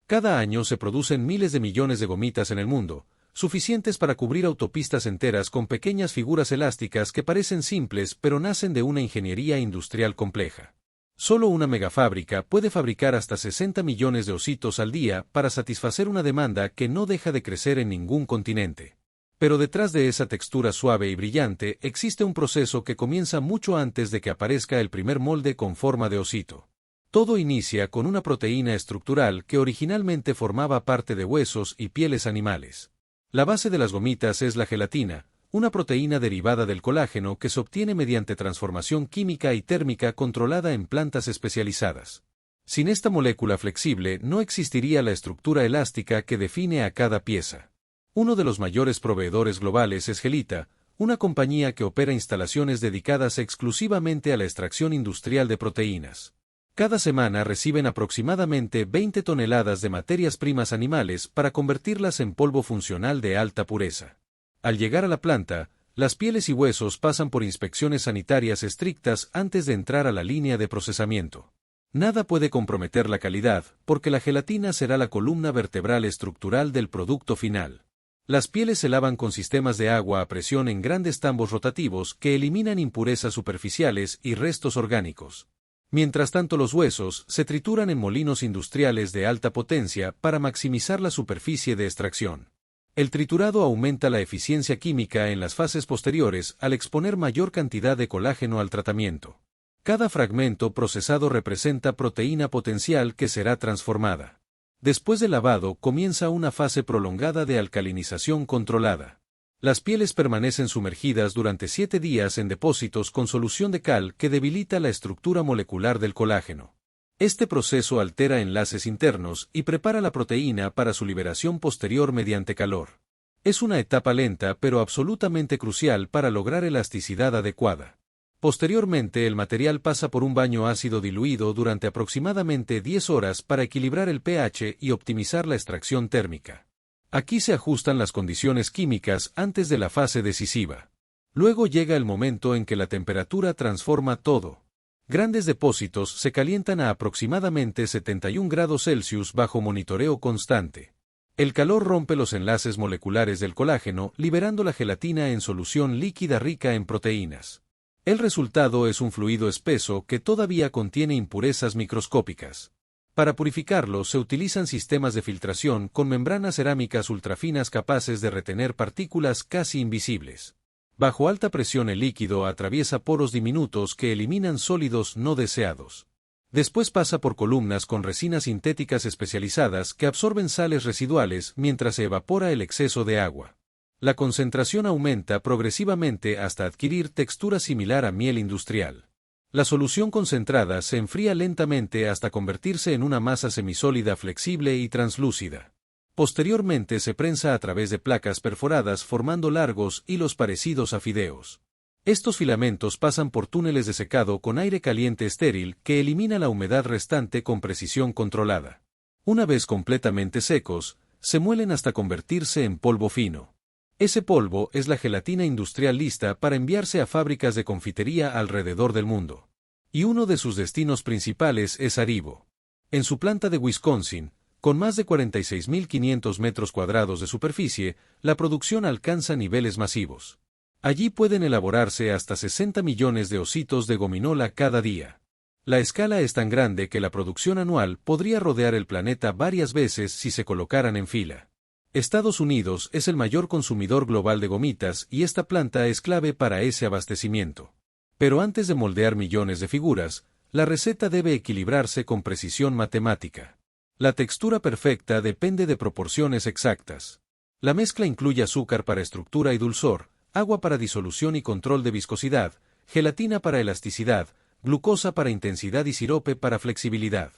Cada año se producen miles de millones de gomitas en el mundo, suficientes para cubrir autopistas enteras con pequeñas figuras elásticas que parecen simples pero nacen de una ingeniería industrial compleja. Solo una megafábrica puede fabricar hasta 60 millones de ositos al día para satisfacer una demanda que no deja de crecer en ningún continente. Pero detrás de esa textura suave y brillante existe un proceso que comienza mucho antes de que aparezca el primer molde con forma de osito. Todo inicia con una proteína estructural que originalmente formaba parte de huesos y pieles animales. La base de las gomitas es la gelatina, una proteína derivada del colágeno que se obtiene mediante transformación química y térmica controlada en plantas especializadas. Sin esta molécula flexible no existiría la estructura elástica que define a cada pieza. Uno de los mayores proveedores globales es Gelita, una compañía que opera instalaciones dedicadas exclusivamente a la extracción industrial de proteínas. Cada semana reciben aproximadamente 20 toneladas de materias primas animales para convertirlas en polvo funcional de alta pureza. Al llegar a la planta, las pieles y huesos pasan por inspecciones sanitarias estrictas antes de entrar a la línea de procesamiento. Nada puede comprometer la calidad, porque la gelatina será la columna vertebral estructural del producto final. Las pieles se lavan con sistemas de agua a presión en grandes tambos rotativos que eliminan impurezas superficiales y restos orgánicos. Mientras tanto, los huesos se trituran en molinos industriales de alta potencia para maximizar la superficie de extracción. El triturado aumenta la eficiencia química en las fases posteriores al exponer mayor cantidad de colágeno al tratamiento. Cada fragmento procesado representa proteína potencial que será transformada. Después del lavado comienza una fase prolongada de alcalinización controlada. Las pieles permanecen sumergidas durante 7 días en depósitos con solución de cal que debilita la estructura molecular del colágeno. Este proceso altera enlaces internos y prepara la proteína para su liberación posterior mediante calor. Es una etapa lenta pero absolutamente crucial para lograr elasticidad adecuada. Posteriormente, el material pasa por un baño ácido diluido durante aproximadamente 10 horas para equilibrar el pH y optimizar la extracción térmica. Aquí se ajustan las condiciones químicas antes de la fase decisiva. Luego llega el momento en que la temperatura transforma todo. Grandes depósitos se calientan a aproximadamente 71 grados Celsius bajo monitoreo constante. El calor rompe los enlaces moleculares del colágeno, liberando la gelatina en solución líquida rica en proteínas. El resultado es un fluido espeso que todavía contiene impurezas microscópicas. Para purificarlo se utilizan sistemas de filtración con membranas cerámicas ultrafinas capaces de retener partículas casi invisibles. Bajo alta presión el líquido atraviesa poros diminutos que eliminan sólidos no deseados. Después pasa por columnas con resinas sintéticas especializadas que absorben sales residuales mientras se evapora el exceso de agua. La concentración aumenta progresivamente hasta adquirir textura similar a miel industrial. La solución concentrada se enfría lentamente hasta convertirse en una masa semisólida flexible y translúcida. Posteriormente se prensa a través de placas perforadas formando largos hilos parecidos a fideos. Estos filamentos pasan por túneles de secado con aire caliente estéril que elimina la humedad restante con precisión controlada. Una vez completamente secos, se muelen hasta convertirse en polvo fino. Ese polvo es la gelatina industrial lista para enviarse a fábricas de confitería alrededor del mundo. Y uno de sus destinos principales es Haribo. En su planta de Wisconsin, con más de 46.500 metros cuadrados de superficie, la producción alcanza niveles masivos. Allí pueden elaborarse hasta 60 millones de ositos de gominola cada día. La escala es tan grande que la producción anual podría rodear el planeta varias veces si se colocaran en fila. Estados Unidos es el mayor consumidor global de gomitas y esta planta es clave para ese abastecimiento. Pero antes de moldear millones de figuras, la receta debe equilibrarse con precisión matemática. La textura perfecta depende de proporciones exactas. La mezcla incluye azúcar para estructura y dulzor, agua para disolución y control de viscosidad, gelatina para elasticidad, glucosa para intensidad y sirope para flexibilidad.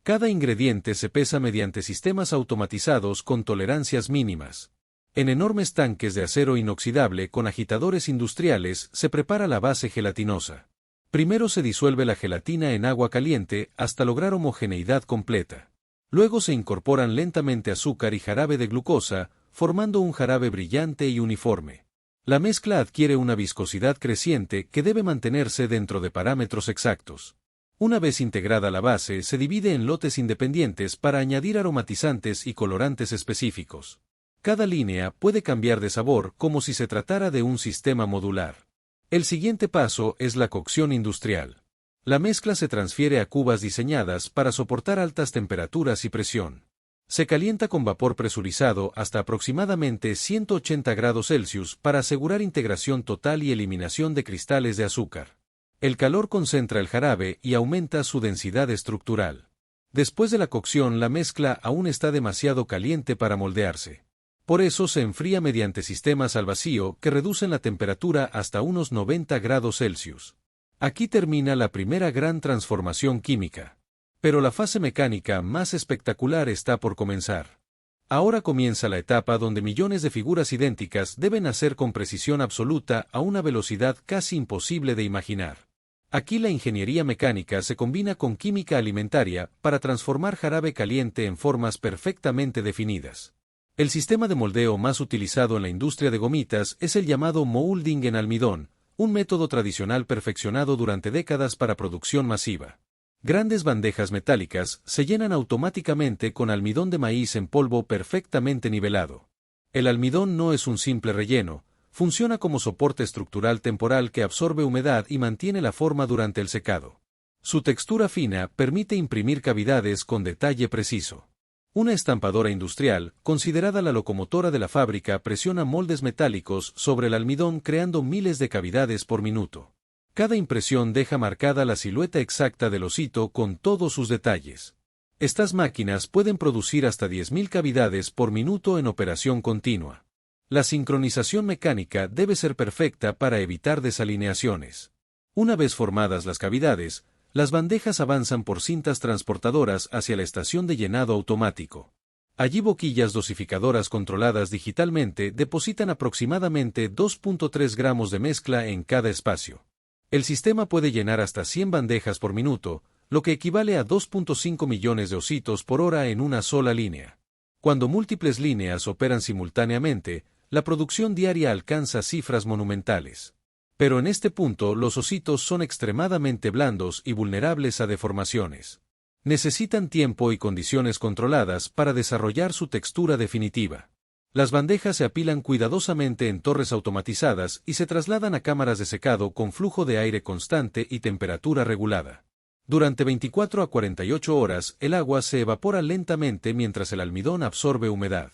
Cada ingrediente se pesa mediante sistemas automatizados con tolerancias mínimas. En enormes tanques de acero inoxidable con agitadores industriales se prepara la base gelatinosa. Primero se disuelve la gelatina en agua caliente hasta lograr homogeneidad completa. Luego se incorporan lentamente azúcar y jarabe de glucosa, formando un jarabe brillante y uniforme. La mezcla adquiere una viscosidad creciente que debe mantenerse dentro de parámetros exactos. Una vez integrada la base, se divide en lotes independientes para añadir aromatizantes y colorantes específicos. Cada línea puede cambiar de sabor como si se tratara de un sistema modular. El siguiente paso es la cocción industrial. La mezcla se transfiere a cubas diseñadas para soportar altas temperaturas y presión. Se calienta con vapor presurizado hasta aproximadamente 180 grados Celsius para asegurar integración total y eliminación de cristales de azúcar. El calor concentra el jarabe y aumenta su densidad estructural. Después de la cocción, la mezcla aún está demasiado caliente para moldearse. Por eso se enfría mediante sistemas al vacío que reducen la temperatura hasta unos 90 grados Celsius. Aquí termina la primera gran transformación química. Pero la fase mecánica más espectacular está por comenzar. Ahora comienza la etapa donde millones de figuras idénticas deben hacer con precisión absoluta a una velocidad casi imposible de imaginar. Aquí la ingeniería mecánica se combina con química alimentaria para transformar jarabe caliente en formas perfectamente definidas. El sistema de moldeo más utilizado en la industria de gomitas es el llamado moulding en almidón, un método tradicional perfeccionado durante décadas para producción masiva. Grandes bandejas metálicas se llenan automáticamente con almidón de maíz en polvo perfectamente nivelado. El almidón no es un simple relleno, funciona como soporte estructural temporal que absorbe humedad y mantiene la forma durante el secado. Su textura fina permite imprimir cavidades con detalle preciso. Una estampadora industrial, considerada la locomotora de la fábrica, presiona moldes metálicos sobre el almidón creando miles de cavidades por minuto. Cada impresión deja marcada la silueta exacta del osito con todos sus detalles. Estas máquinas pueden producir hasta 10.000 cavidades por minuto en operación continua. La sincronización mecánica debe ser perfecta para evitar desalineaciones. Una vez formadas las cavidades, las bandejas avanzan por cintas transportadoras hacia la estación de llenado automático. Allí boquillas dosificadoras controladas digitalmente depositan aproximadamente 2.3 gramos de mezcla en cada espacio. El sistema puede llenar hasta 100 bandejas por minuto, lo que equivale a 2.5 millones de ositos por hora en una sola línea. Cuando múltiples líneas operan simultáneamente, la producción diaria alcanza cifras monumentales. Pero en este punto los ositos son extremadamente blandos y vulnerables a deformaciones. Necesitan tiempo y condiciones controladas para desarrollar su textura definitiva. Las bandejas se apilan cuidadosamente en torres automatizadas y se trasladan a cámaras de secado con flujo de aire constante y temperatura regulada. Durante 24 a 48 horas, el agua se evapora lentamente mientras el almidón absorbe humedad.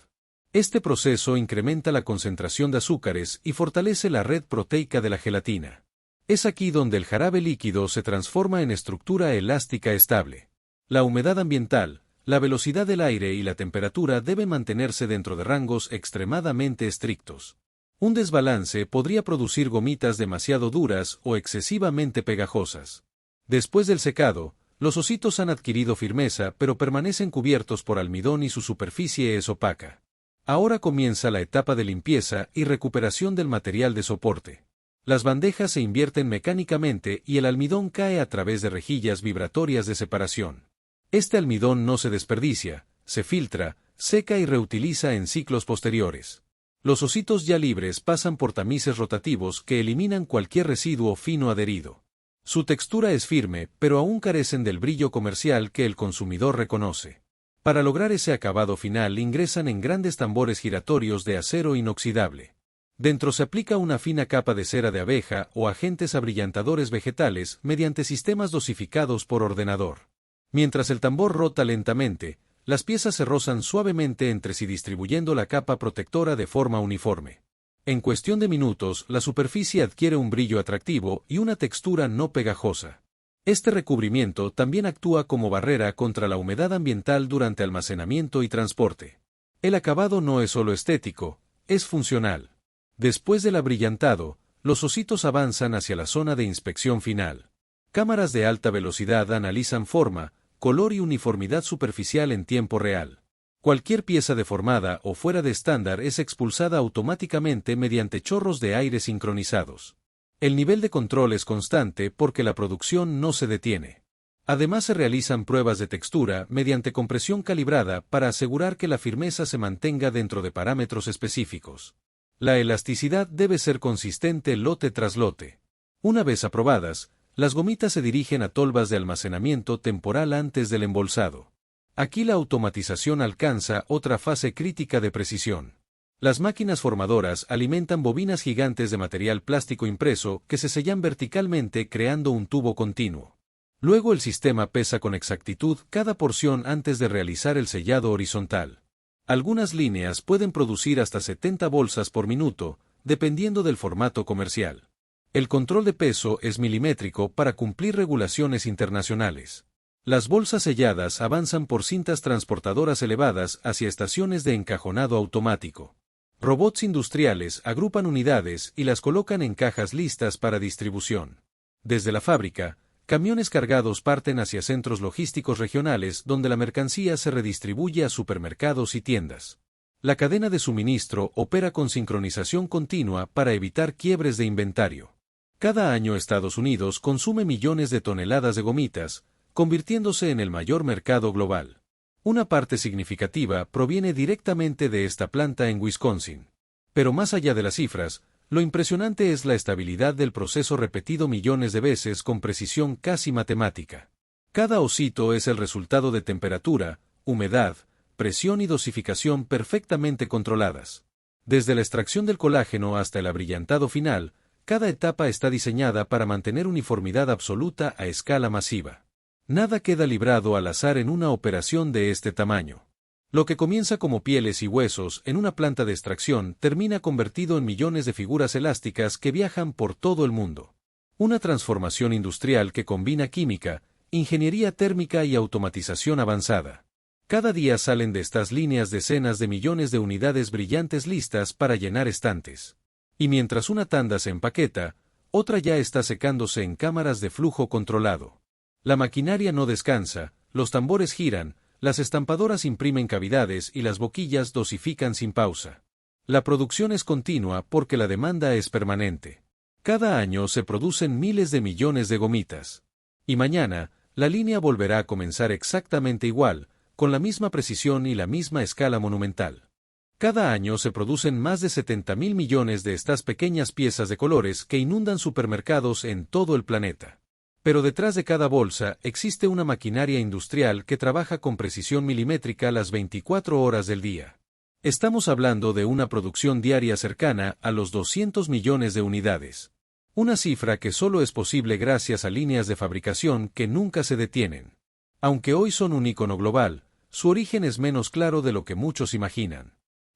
Este proceso incrementa la concentración de azúcares y fortalece la red proteica de la gelatina. Es aquí donde el jarabe líquido se transforma en estructura elástica estable. La humedad ambiental, la velocidad del aire y la temperatura deben mantenerse dentro de rangos extremadamente estrictos. Un desbalance podría producir gomitas demasiado duras o excesivamente pegajosas. Después del secado, los ositos han adquirido firmeza pero permanecen cubiertos por almidón y su superficie es opaca. Ahora comienza la etapa de limpieza y recuperación del material de soporte. Las bandejas se invierten mecánicamente y el almidón cae a través de rejillas vibratorias de separación. Este almidón no se desperdicia, se filtra, seca y reutiliza en ciclos posteriores. Los ositos ya libres pasan por tamices rotativos que eliminan cualquier residuo fino adherido. Su textura es firme, pero aún carecen del brillo comercial que el consumidor reconoce. Para lograr ese acabado final ingresan en grandes tambores giratorios de acero inoxidable. Dentro se aplica una fina capa de cera de abeja o agentes abrillantadores vegetales mediante sistemas dosificados por ordenador. Mientras el tambor rota lentamente, las piezas se rozan suavemente entre sí distribuyendo la capa protectora de forma uniforme. En cuestión de minutos, la superficie adquiere un brillo atractivo y una textura no pegajosa. Este recubrimiento también actúa como barrera contra la humedad ambiental durante almacenamiento y transporte. El acabado no es solo estético, es funcional. Después del abrillantado, los ositos avanzan hacia la zona de inspección final. Cámaras de alta velocidad analizan forma, color y uniformidad superficial en tiempo real. Cualquier pieza deformada o fuera de estándar es expulsada automáticamente mediante chorros de aire sincronizados. El nivel de control es constante porque la producción no se detiene. Además se realizan pruebas de textura mediante compresión calibrada para asegurar que la firmeza se mantenga dentro de parámetros específicos. La elasticidad debe ser consistente lote tras lote. Una vez aprobadas, Las gomitas se dirigen a tolvas de almacenamiento temporal antes del embolsado. Aquí la automatización alcanza otra fase crítica de precisión. Las máquinas formadoras alimentan bobinas gigantes de material plástico impreso que se sellan verticalmente creando un tubo continuo. Luego el sistema pesa con exactitud cada porción antes de realizar el sellado horizontal. Algunas líneas pueden producir hasta 70 bolsas por minuto, dependiendo del formato comercial. El control de peso es milimétrico para cumplir regulaciones internacionales. Las bolsas selladas avanzan por cintas transportadoras elevadas hacia estaciones de encajonado automático. Robots industriales agrupan unidades y las colocan en cajas listas para distribución. Desde la fábrica, camiones cargados parten hacia centros logísticos regionales donde la mercancía se redistribuye a supermercados y tiendas. La cadena de suministro opera con sincronización continua para evitar quiebres de inventario. Cada año Estados Unidos consume millones de toneladas de gomitas, convirtiéndose en el mayor mercado global. Una parte significativa proviene directamente de esta planta en Wisconsin. Pero más allá de las cifras, lo impresionante es la estabilidad del proceso repetido millones de veces con precisión casi matemática. Cada osito es el resultado de temperatura, humedad, presión y dosificación perfectamente controladas. Desde la extracción del colágeno hasta el abrillantado final, cada etapa está diseñada para mantener uniformidad absoluta a escala masiva. Nada queda librado al azar en una operación de este tamaño. Lo que comienza como pieles y huesos en una planta de extracción termina convertido en millones de figuras elásticas que viajan por todo el mundo. Una transformación industrial que combina química, ingeniería térmica y automatización avanzada. Cada día salen de estas líneas decenas de millones de unidades brillantes listas para llenar estantes. Y mientras una tanda se empaqueta, otra ya está secándose en cámaras de flujo controlado. La maquinaria no descansa, los tambores giran, las estampadoras imprimen cavidades y las boquillas dosifican sin pausa. La producción es continua porque la demanda es permanente. Cada año se producen miles de millones de gomitas. Y mañana, la línea volverá a comenzar exactamente igual, con la misma precisión y la misma escala monumental. Cada año se producen más de 70.000 millones de estas pequeñas piezas de colores que inundan supermercados en todo el planeta. Pero detrás de cada bolsa existe una maquinaria industrial que trabaja con precisión milimétrica las 24 horas del día. Estamos hablando de una producción diaria cercana a los 200 millones de unidades. Una cifra que solo es posible gracias a líneas de fabricación que nunca se detienen. Aunque hoy son un icono global, su origen es menos claro de lo que muchos imaginan.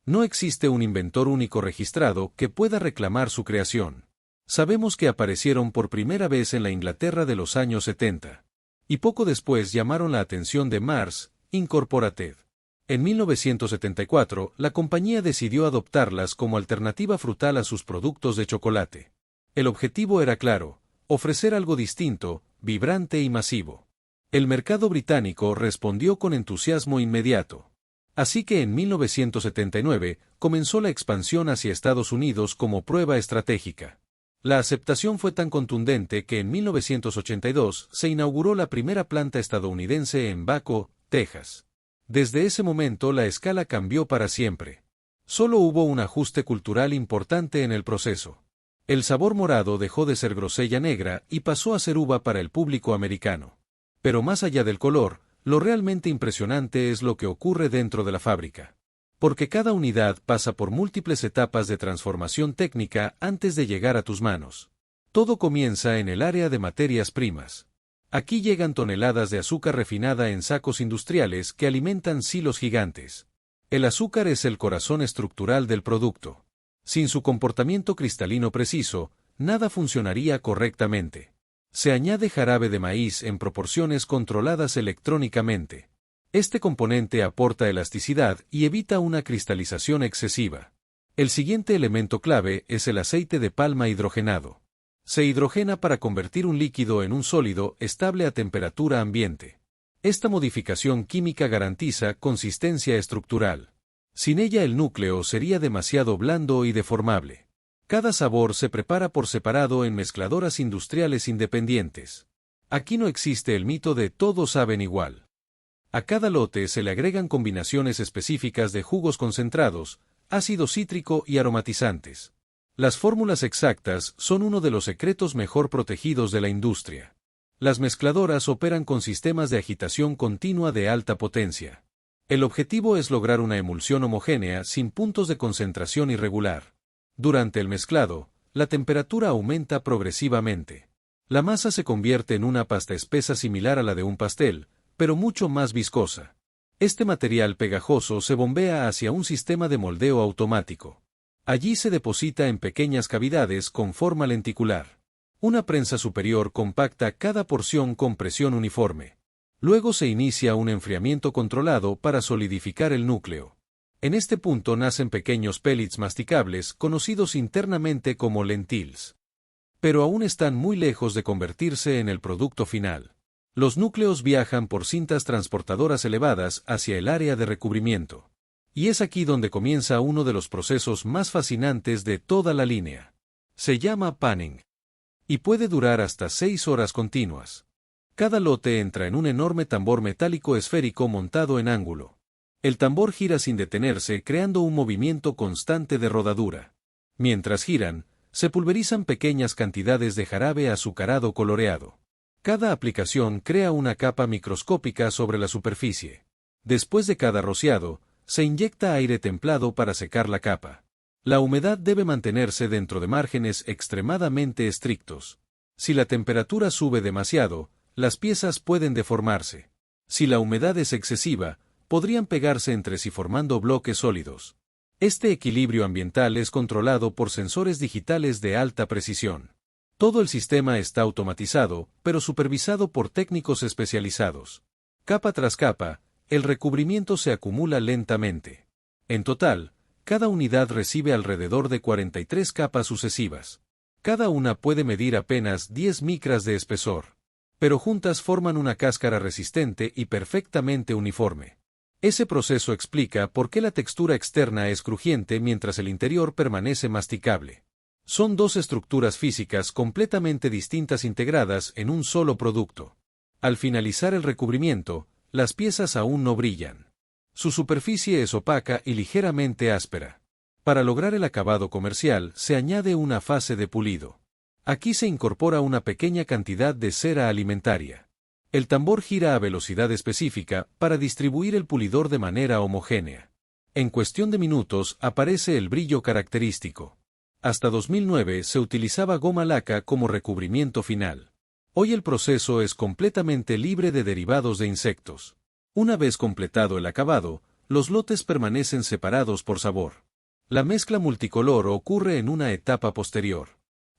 No existe un inventor único registrado que pueda reclamar su creación. Sabemos que aparecieron por primera vez en la Inglaterra de los años 70. Y poco después llamaron la atención de Mars, Incorporated. En 1974, la compañía decidió adoptarlas como alternativa frutal a sus productos de chocolate. El objetivo era claro, ofrecer algo distinto, vibrante y masivo. El mercado británico respondió con entusiasmo inmediato. Así que en 1979 comenzó la expansión hacia Estados Unidos como prueba estratégica. La aceptación fue tan contundente que en 1982 se inauguró la primera planta estadounidense en Waco, Texas. Desde ese momento la escala cambió para siempre. Solo hubo un ajuste cultural importante en el proceso. El sabor morado dejó de ser grosella negra y pasó a ser uva para el público americano. Pero más allá del color, lo realmente impresionante es lo que ocurre dentro de la fábrica. Porque cada unidad pasa por múltiples etapas de transformación técnica antes de llegar a tus manos. Todo comienza en el área de materias primas. Aquí llegan toneladas de azúcar refinada en sacos industriales que alimentan silos gigantes. El azúcar es el corazón estructural del producto. Sin su comportamiento cristalino preciso, nada funcionaría correctamente. Se añade jarabe de maíz en proporciones controladas electrónicamente. Este componente aporta elasticidad y evita una cristalización excesiva. El siguiente elemento clave es el aceite de palma hidrogenado. Se hidrogena para convertir un líquido en un sólido estable a temperatura ambiente. Esta modificación química garantiza consistencia estructural. Sin ella el núcleo sería demasiado blando y deformable. Cada sabor se prepara por separado en mezcladoras industriales independientes. Aquí no existe el mito de todos saben igual. A cada lote se le agregan combinaciones específicas de jugos concentrados, ácido cítrico y aromatizantes. Las fórmulas exactas son uno de los secretos mejor protegidos de la industria. Las mezcladoras operan con sistemas de agitación continua de alta potencia. El objetivo es lograr una emulsión homogénea sin puntos de concentración irregular. Durante el mezclado, la temperatura aumenta progresivamente. La masa se convierte en una pasta espesa similar a la de un pastel, pero mucho más viscosa. Este material pegajoso se bombea hacia un sistema de moldeo automático. Allí se deposita en pequeñas cavidades con forma lenticular. Una prensa superior compacta cada porción con presión uniforme. Luego se inicia un enfriamiento controlado para solidificar el núcleo. En este punto nacen pequeños pellets masticables conocidos internamente como lentils. Pero aún están muy lejos de convertirse en el producto final. Los núcleos viajan por cintas transportadoras elevadas hacia el área de recubrimiento. Y es aquí donde comienza uno de los procesos más fascinantes de toda la línea. Se llama panning. Y puede durar hasta 6 horas continuas. Cada lote entra en un enorme tambor metálico esférico montado en ángulo. El tambor gira sin detenerse, creando un movimiento constante de rodadura. Mientras giran, se pulverizan pequeñas cantidades de jarabe azucarado coloreado. Cada aplicación crea una capa microscópica sobre la superficie. Después de cada rociado, se inyecta aire templado para secar la capa. La humedad debe mantenerse dentro de márgenes extremadamente estrictos. Si la temperatura sube demasiado, las piezas pueden deformarse. Si la humedad es excesiva, podrían pegarse entre sí formando bloques sólidos. Este equilibrio ambiental es controlado por sensores digitales de alta precisión. Todo el sistema está automatizado, pero supervisado por técnicos especializados. Capa tras capa, el recubrimiento se acumula lentamente. En total, cada unidad recibe alrededor de 43 capas sucesivas. Cada una puede medir apenas 10 micras de espesor. Pero juntas forman una cáscara resistente y perfectamente uniforme. Ese proceso explica por qué la textura externa es crujiente mientras el interior permanece masticable. Son dos estructuras físicas completamente distintas integradas en un solo producto. Al finalizar el recubrimiento, las piezas aún no brillan. Su superficie es opaca y ligeramente áspera. Para lograr el acabado comercial, se añade una fase de pulido. Aquí se incorpora una pequeña cantidad de cera alimentaria. El tambor gira a velocidad específica para distribuir el pulidor de manera homogénea. En cuestión de minutos aparece el brillo característico. Hasta 2009 se utilizaba goma laca como recubrimiento final. Hoy el proceso es completamente libre de derivados de insectos. Una vez completado el acabado, los lotes permanecen separados por sabor. La mezcla multicolor ocurre en una etapa posterior.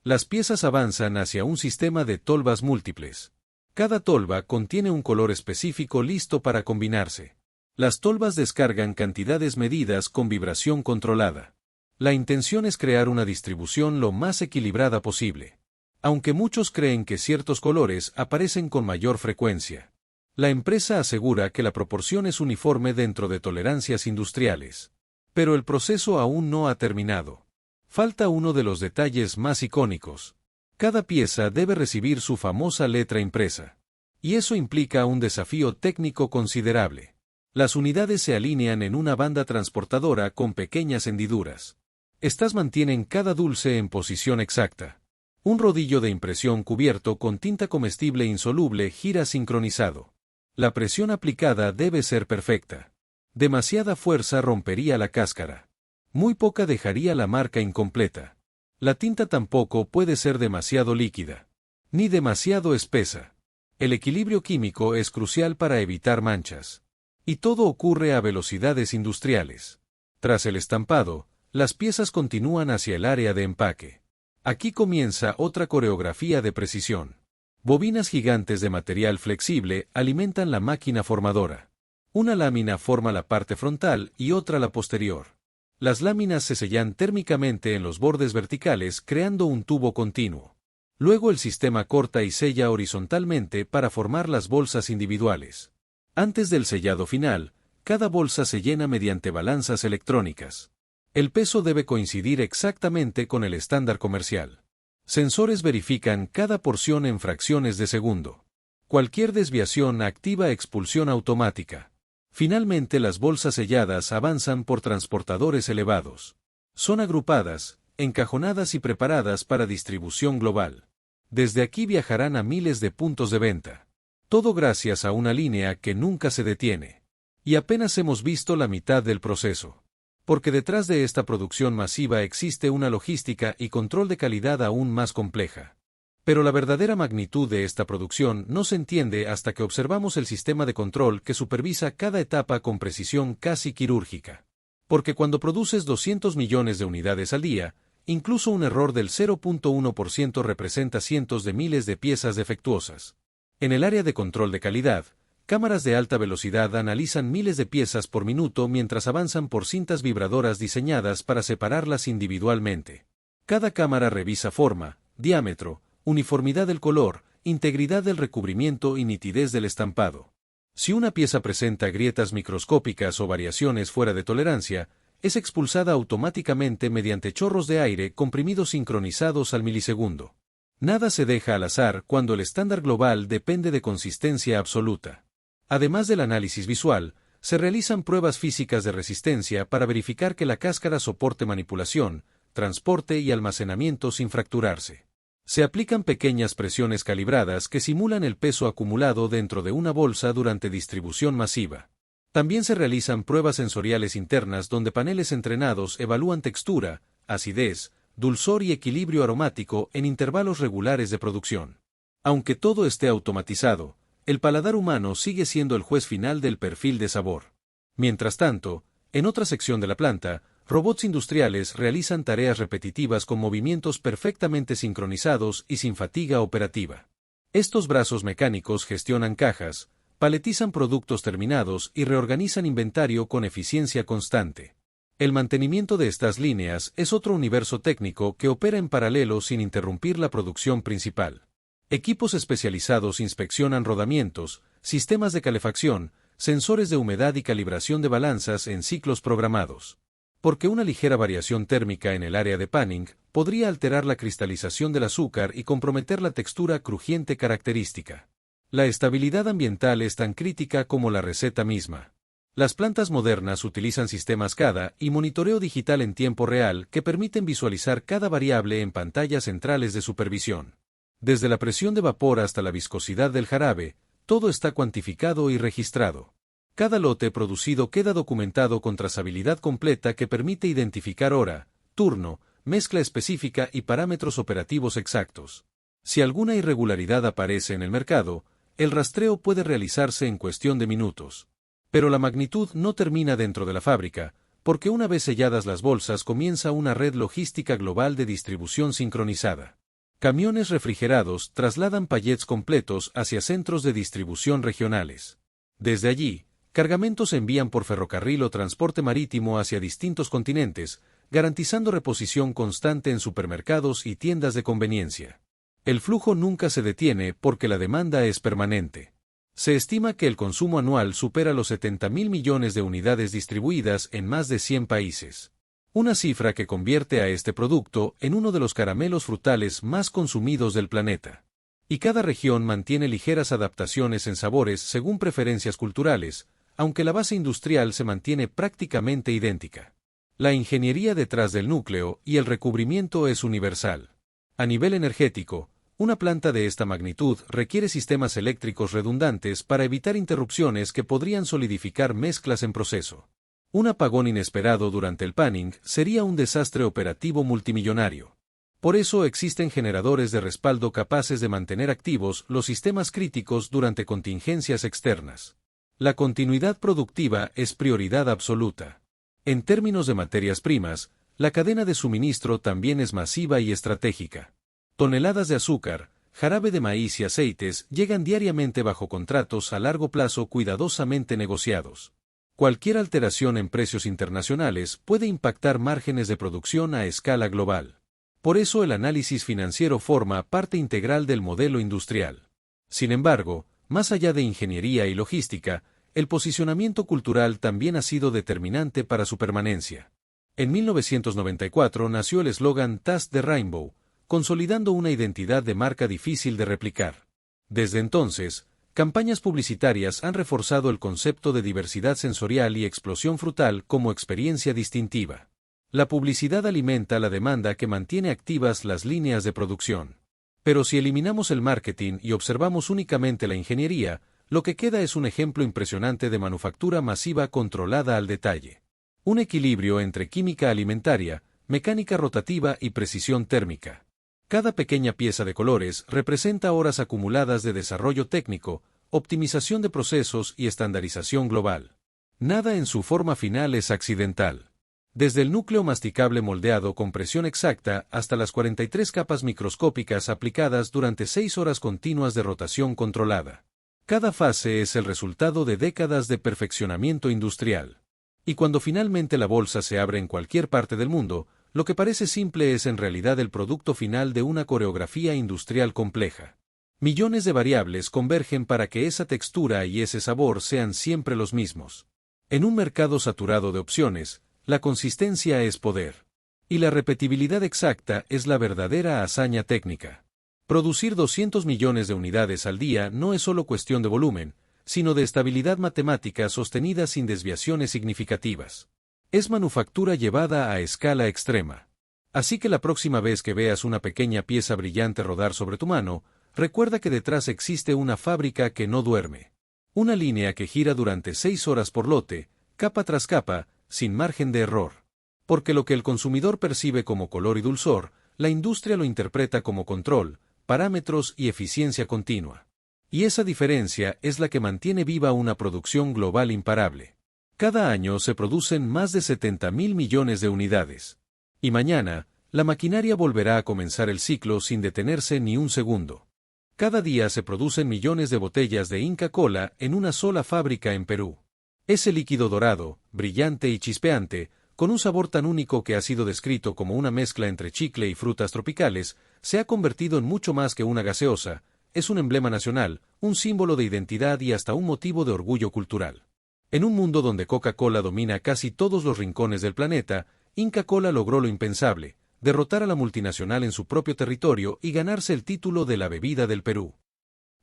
Las piezas avanzan hacia un sistema de tolvas múltiples. Cada tolva contiene un color específico listo para combinarse. Las tolvas descargan cantidades medidas con vibración controlada. La intención es crear una distribución lo más equilibrada posible. Aunque muchos creen que ciertos colores aparecen con mayor frecuencia. La empresa asegura que la proporción es uniforme dentro de tolerancias industriales. Pero el proceso aún no ha terminado. Falta uno de los detalles más icónicos. Cada pieza debe recibir su famosa letra impresa. Y eso implica un desafío técnico considerable. Las unidades se alinean en una banda transportadora con pequeñas hendiduras. Estas mantienen cada dulce en posición exacta. Un rodillo de impresión cubierto con tinta comestible insoluble gira sincronizado. La presión aplicada debe ser perfecta. Demasiada fuerza rompería la cáscara. Muy poca dejaría la marca incompleta. La tinta tampoco puede ser demasiado líquida. Ni demasiado espesa. El equilibrio químico es crucial para evitar manchas. Y todo ocurre a velocidades industriales. Tras el estampado, las piezas continúan hacia el área de empaque. Aquí comienza otra coreografía de precisión. Bobinas gigantes de material flexible alimentan la máquina formadora. Una lámina forma la parte frontal y otra la posterior. Las láminas se sellan térmicamente en los bordes verticales creando un tubo continuo. Luego el sistema corta y sella horizontalmente para formar las bolsas individuales. Antes del sellado final, cada bolsa se llena mediante balanzas electrónicas. El peso debe coincidir exactamente con el estándar comercial. Sensores verifican cada porción en fracciones de segundo. Cualquier desviación activa expulsión automática. Finalmente las bolsas selladas avanzan por transportadores elevados. Son agrupadas, encajonadas y preparadas para distribución global. Desde aquí viajarán a miles de puntos de venta. Todo gracias a una línea que nunca se detiene. Y apenas hemos visto la mitad del proceso. Porque detrás de esta producción masiva existe una logística y control de calidad aún más compleja. Pero la verdadera magnitud de esta producción no se entiende hasta que observamos el sistema de control que supervisa cada etapa con precisión casi quirúrgica. Porque cuando produces 200 millones de unidades al día, incluso un error del 0.1% representa cientos de miles de piezas defectuosas. En el área de control de calidad, cámaras de alta velocidad analizan miles de piezas por minuto mientras avanzan por cintas vibradoras diseñadas para separarlas individualmente. Cada cámara revisa forma, diámetro, uniformidad del color, integridad del recubrimiento y nitidez del estampado. Si una pieza presenta grietas microscópicas o variaciones fuera de tolerancia, es expulsada automáticamente mediante chorros de aire comprimidos sincronizados al milisegundo. Nada se deja al azar cuando el estándar global depende de consistencia absoluta. Además del análisis visual, se realizan pruebas físicas de resistencia para verificar que la cáscara soporte manipulación, transporte y almacenamiento sin fracturarse. Se aplican pequeñas presiones calibradas que simulan el peso acumulado dentro de una bolsa durante distribución masiva. También se realizan pruebas sensoriales internas donde paneles entrenados evalúan textura, acidez, dulzor y equilibrio aromático en intervalos regulares de producción. Aunque todo esté automatizado, el paladar humano sigue siendo el juez final del perfil de sabor. Mientras tanto, en otra sección de la planta, robots industriales realizan tareas repetitivas con movimientos perfectamente sincronizados y sin fatiga operativa. Estos brazos mecánicos gestionan cajas, paletizan productos terminados y reorganizan inventario con eficiencia constante. El mantenimiento de estas líneas es otro universo técnico que opera en paralelo sin interrumpir la producción principal. Equipos especializados inspeccionan rodamientos, sistemas de calefacción, sensores de humedad y calibración de balanzas en ciclos programados. Porque una ligera variación térmica en el área de panning podría alterar la cristalización del azúcar y comprometer la textura crujiente característica. La estabilidad ambiental es tan crítica como la receta misma. Las plantas modernas utilizan sistemas SCADA y monitoreo digital en tiempo real que permiten visualizar cada variable en pantallas centrales de supervisión. Desde la presión de vapor hasta la viscosidad del jarabe, todo está cuantificado y registrado. Cada lote producido queda documentado con trazabilidad completa que permite identificar hora, turno, mezcla específica y parámetros operativos exactos. Si alguna irregularidad aparece en el mercado, el rastreo puede realizarse en cuestión de minutos. Pero la magnitud no termina dentro de la fábrica, porque una vez selladas las bolsas comienza una red logística global de distribución sincronizada. Camiones refrigerados trasladan pallets completos hacia centros de distribución regionales. Desde allí, cargamentos se envían por ferrocarril o transporte marítimo hacia distintos continentes, garantizando reposición constante en supermercados y tiendas de conveniencia. El flujo nunca se detiene porque la demanda es permanente. Se estima que el consumo anual supera los 70.000 millones de unidades distribuidas en más de 100 países. Una cifra que convierte a este producto en uno de los caramelos frutales más consumidos del planeta. Y cada región mantiene ligeras adaptaciones en sabores según preferencias culturales, aunque la base industrial se mantiene prácticamente idéntica. La ingeniería detrás del núcleo y el recubrimiento es universal. A nivel energético, una planta de esta magnitud requiere sistemas eléctricos redundantes para evitar interrupciones que podrían solidificar mezclas en proceso. Un apagón inesperado durante el panning sería un desastre operativo multimillonario. Por eso existen generadores de respaldo capaces de mantener activos los sistemas críticos durante contingencias externas. La continuidad productiva es prioridad absoluta. En términos de materias primas, la cadena de suministro también es masiva y estratégica. Toneladas de azúcar, jarabe de maíz y aceites llegan diariamente bajo contratos a largo plazo cuidadosamente negociados. Cualquier alteración en precios internacionales puede impactar márgenes de producción a escala global. Por eso el análisis financiero forma parte integral del modelo industrial. Sin embargo, más allá de ingeniería y logística, el posicionamiento cultural también ha sido determinante para su permanencia. En 1994 nació el eslogan Taste the Rainbow, consolidando una identidad de marca difícil de replicar. Desde entonces, campañas publicitarias han reforzado el concepto de diversidad sensorial y explosión frutal como experiencia distintiva. La publicidad alimenta la demanda que mantiene activas las líneas de producción. Pero si eliminamos el marketing y observamos únicamente la ingeniería, lo que queda es un ejemplo impresionante de manufactura masiva controlada al detalle. Un equilibrio entre química alimentaria, mecánica rotativa y precisión térmica. Cada pequeña pieza de colores representa horas acumuladas de desarrollo técnico, optimización de procesos y estandarización global. Nada en su forma final es accidental. Desde el núcleo masticable moldeado con presión exacta hasta las 43 capas microscópicas aplicadas durante 6 horas continuas de rotación controlada. Cada fase es el resultado de décadas de perfeccionamiento industrial. Y cuando finalmente la bolsa se abre en cualquier parte del mundo, lo que parece simple es en realidad el producto final de una coreografía industrial compleja. Millones de variables convergen para que esa textura y ese sabor sean siempre los mismos. En un mercado saturado de opciones, la consistencia es poder. Y la repetibilidad exacta es la verdadera hazaña técnica. Producir 200 millones de unidades al día no es solo cuestión de volumen, sino de estabilidad matemática sostenida sin desviaciones significativas. Es manufactura llevada a escala extrema. Así que la próxima vez que veas una pequeña pieza brillante rodar sobre tu mano, recuerda que detrás existe una fábrica que no duerme. Una línea que gira durante 6 horas por lote, capa tras capa, sin margen de error. Porque lo que el consumidor percibe como color y dulzor, la industria lo interpreta como control, parámetros y eficiencia continua. Y esa diferencia es la que mantiene viva una producción global imparable. Cada año se producen más de 70.000 millones de unidades. Y mañana, la maquinaria volverá a comenzar el ciclo sin detenerse ni un segundo. Cada día se producen millones de botellas de Inca Kola en una sola fábrica en Perú. Ese líquido dorado, brillante y chispeante, con un sabor tan único que ha sido descrito como una mezcla entre chicle y frutas tropicales, se ha convertido en mucho más que una gaseosa, es un emblema nacional, un símbolo de identidad y hasta un motivo de orgullo cultural. En un mundo donde Coca-Cola domina casi todos los rincones del planeta, Inca Kola logró lo impensable, derrotar a la multinacional en su propio territorio y ganarse el título de la bebida del Perú.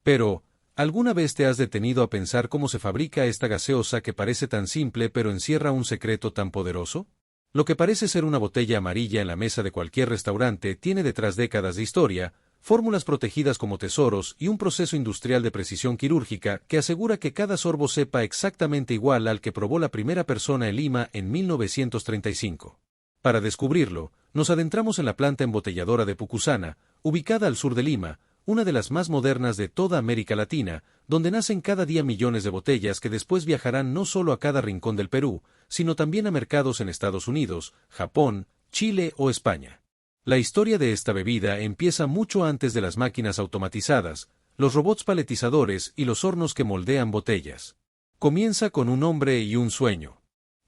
Pero, ¿alguna vez te has detenido a pensar cómo se fabrica esta gaseosa que parece tan simple pero encierra un secreto tan poderoso? Lo que parece ser una botella amarilla en la mesa de cualquier restaurante tiene detrás décadas de historia, fórmulas protegidas como tesoros y un proceso industrial de precisión quirúrgica que asegura que cada sorbo sepa exactamente igual al que probó la primera persona en Lima en 1935. Para descubrirlo, nos adentramos en la planta embotelladora de Pucusana, ubicada al sur de Lima, una de las más modernas de toda América Latina, donde nacen cada día millones de botellas que después viajarán no solo a cada rincón del Perú, sino también a mercados en Estados Unidos, Japón, Chile o España. La historia de esta bebida empieza mucho antes de las máquinas automatizadas, los robots paletizadores y los hornos que moldean botellas. Comienza con un hombre y un sueño.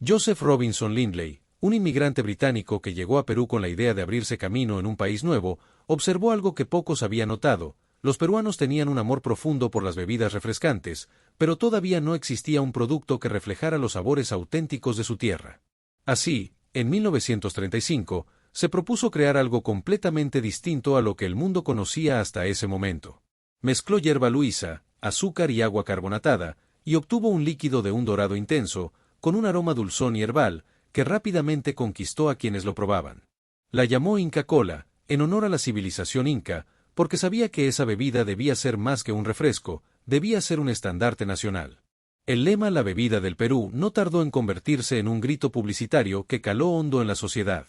Joseph Robinson Lindley, un inmigrante británico que llegó a Perú con la idea de abrirse camino en un país nuevo, observó algo que pocos habían notado. Los peruanos tenían un amor profundo por las bebidas refrescantes, pero todavía no existía un producto que reflejara los sabores auténticos de su tierra. Así, en 1935, se propuso crear algo completamente distinto a lo que el mundo conocía hasta ese momento. Mezcló hierba luisa, azúcar y agua carbonatada, y obtuvo un líquido de un dorado intenso, con un aroma dulzón y herbal, que rápidamente conquistó a quienes lo probaban. La llamó Inca Kola, en honor a la civilización inca, porque sabía que esa bebida debía ser más que un refresco, debía ser un estandarte nacional. El lema "La bebida del Perú" no tardó en convertirse en un grito publicitario que caló hondo en la sociedad.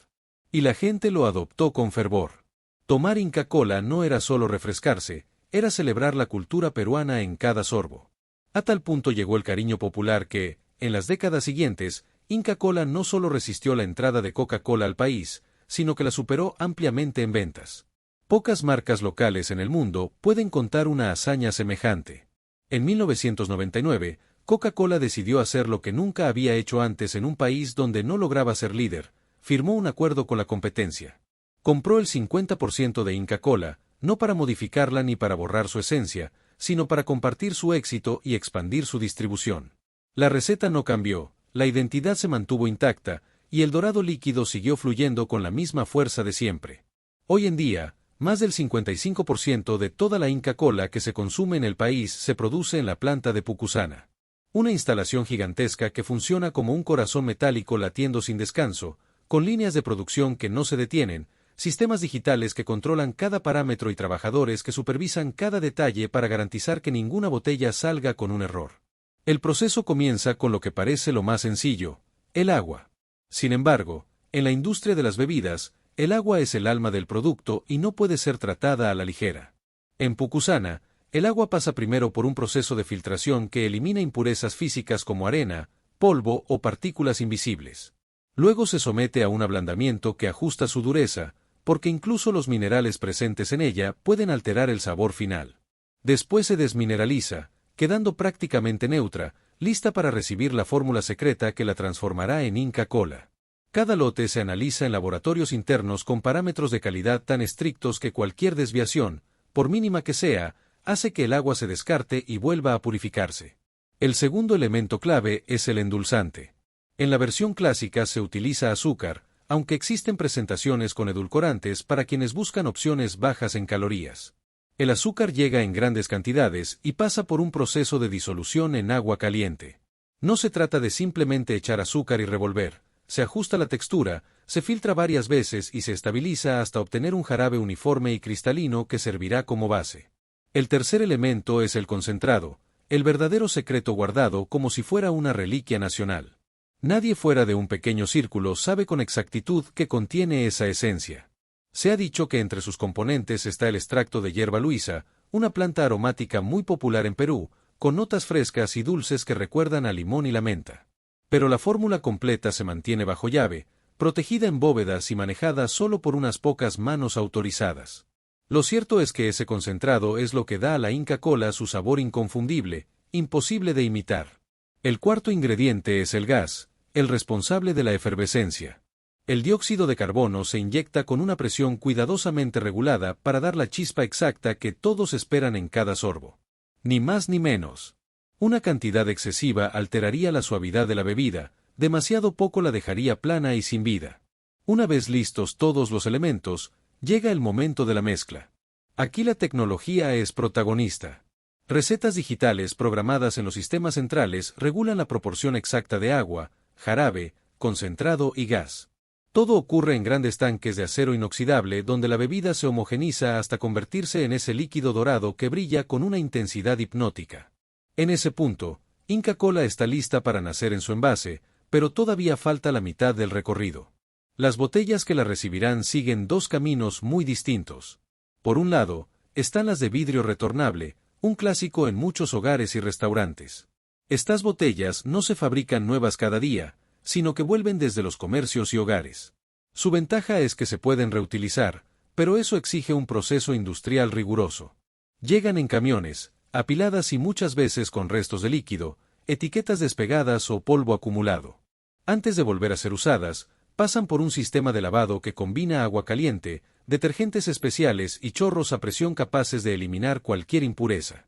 Y la gente lo adoptó con fervor. Tomar Inca Kola no era solo refrescarse, era celebrar la cultura peruana en cada sorbo. A tal punto llegó el cariño popular que, en las décadas siguientes, Inca Kola no solo resistió la entrada de Coca-Cola al país, sino que la superó ampliamente en ventas. Pocas marcas locales en el mundo pueden contar una hazaña semejante. En 1999, Coca-Cola decidió hacer lo que nunca había hecho antes en un país donde no lograba ser líder, firmó un acuerdo con la competencia. Compró el 50% de Inca Kola, no para modificarla ni para borrar su esencia, sino para compartir su éxito y expandir su distribución. La receta no cambió, la identidad se mantuvo intacta, y el dorado líquido siguió fluyendo con la misma fuerza de siempre. Hoy en día, más del 55% de toda la Inca Kola que se consume en el país se produce en la planta de Pucusana. Una instalación gigantesca que funciona como un corazón metálico latiendo sin descanso, con líneas de producción que no se detienen, sistemas digitales que controlan cada parámetro y trabajadores que supervisan cada detalle para garantizar que ninguna botella salga con un error. El proceso comienza con lo que parece lo más sencillo, el agua. Sin embargo, en la industria de las bebidas, el agua es el alma del producto y no puede ser tratada a la ligera. En Pucusana, el agua pasa primero por un proceso de filtración que elimina impurezas físicas como arena, polvo o partículas invisibles. Luego se somete a un ablandamiento que ajusta su dureza, porque incluso los minerales presentes en ella pueden alterar el sabor final. Después se desmineraliza, quedando prácticamente neutra, lista para recibir la fórmula secreta que la transformará en Inca Kola. Cada lote se analiza en laboratorios internos con parámetros de calidad tan estrictos que cualquier desviación, por mínima que sea, hace que el agua se descarte y vuelva a purificarse. El segundo elemento clave es el endulzante. En la versión clásica se utiliza azúcar, aunque existen presentaciones con edulcorantes para quienes buscan opciones bajas en calorías. El azúcar llega en grandes cantidades y pasa por un proceso de disolución en agua caliente. No se trata de simplemente echar azúcar y revolver, se ajusta la textura, se filtra varias veces y se estabiliza hasta obtener un jarabe uniforme y cristalino que servirá como base. El tercer elemento es el concentrado, el verdadero secreto guardado como si fuera una reliquia nacional. Nadie fuera de un pequeño círculo sabe con exactitud qué contiene esa esencia. Se ha dicho que entre sus componentes está el extracto de hierba luisa, una planta aromática muy popular en Perú, con notas frescas y dulces que recuerdan a limón y la menta. Pero la fórmula completa se mantiene bajo llave, protegida en bóvedas y manejada solo por unas pocas manos autorizadas. Lo cierto es que ese concentrado es lo que da a la Inca Kola su sabor inconfundible, imposible de imitar. El cuarto ingrediente es el gas, el responsable de la efervescencia. El dióxido de carbono se inyecta con una presión cuidadosamente regulada para dar la chispa exacta que todos esperan en cada sorbo. Ni más ni menos. Una cantidad excesiva alteraría la suavidad de la bebida, demasiado poco la dejaría plana y sin vida. Una vez listos todos los elementos, llega el momento de la mezcla. Aquí la tecnología es protagonista. Recetas digitales programadas en los sistemas centrales regulan la proporción exacta de agua, jarabe, concentrado y gas. Todo ocurre en grandes tanques de acero inoxidable donde la bebida se homogeniza hasta convertirse en ese líquido dorado que brilla con una intensidad hipnótica. En ese punto, Inca Kola está lista para nacer en su envase, pero todavía falta la mitad del recorrido. Las botellas que la recibirán siguen dos caminos muy distintos. Por un lado, están las de vidrio retornable, un clásico en muchos hogares y restaurantes. Estas botellas no se fabrican nuevas cada día, sino que vuelven desde los comercios y hogares. Su ventaja es que se pueden reutilizar, pero eso exige un proceso industrial riguroso. Llegan en camiones, apiladas y muchas veces con restos de líquido, etiquetas despegadas o polvo acumulado. Antes de volver a ser usadas, pasan por un sistema de lavado que combina agua caliente, detergentes especiales y chorros a presión capaces de eliminar cualquier impureza.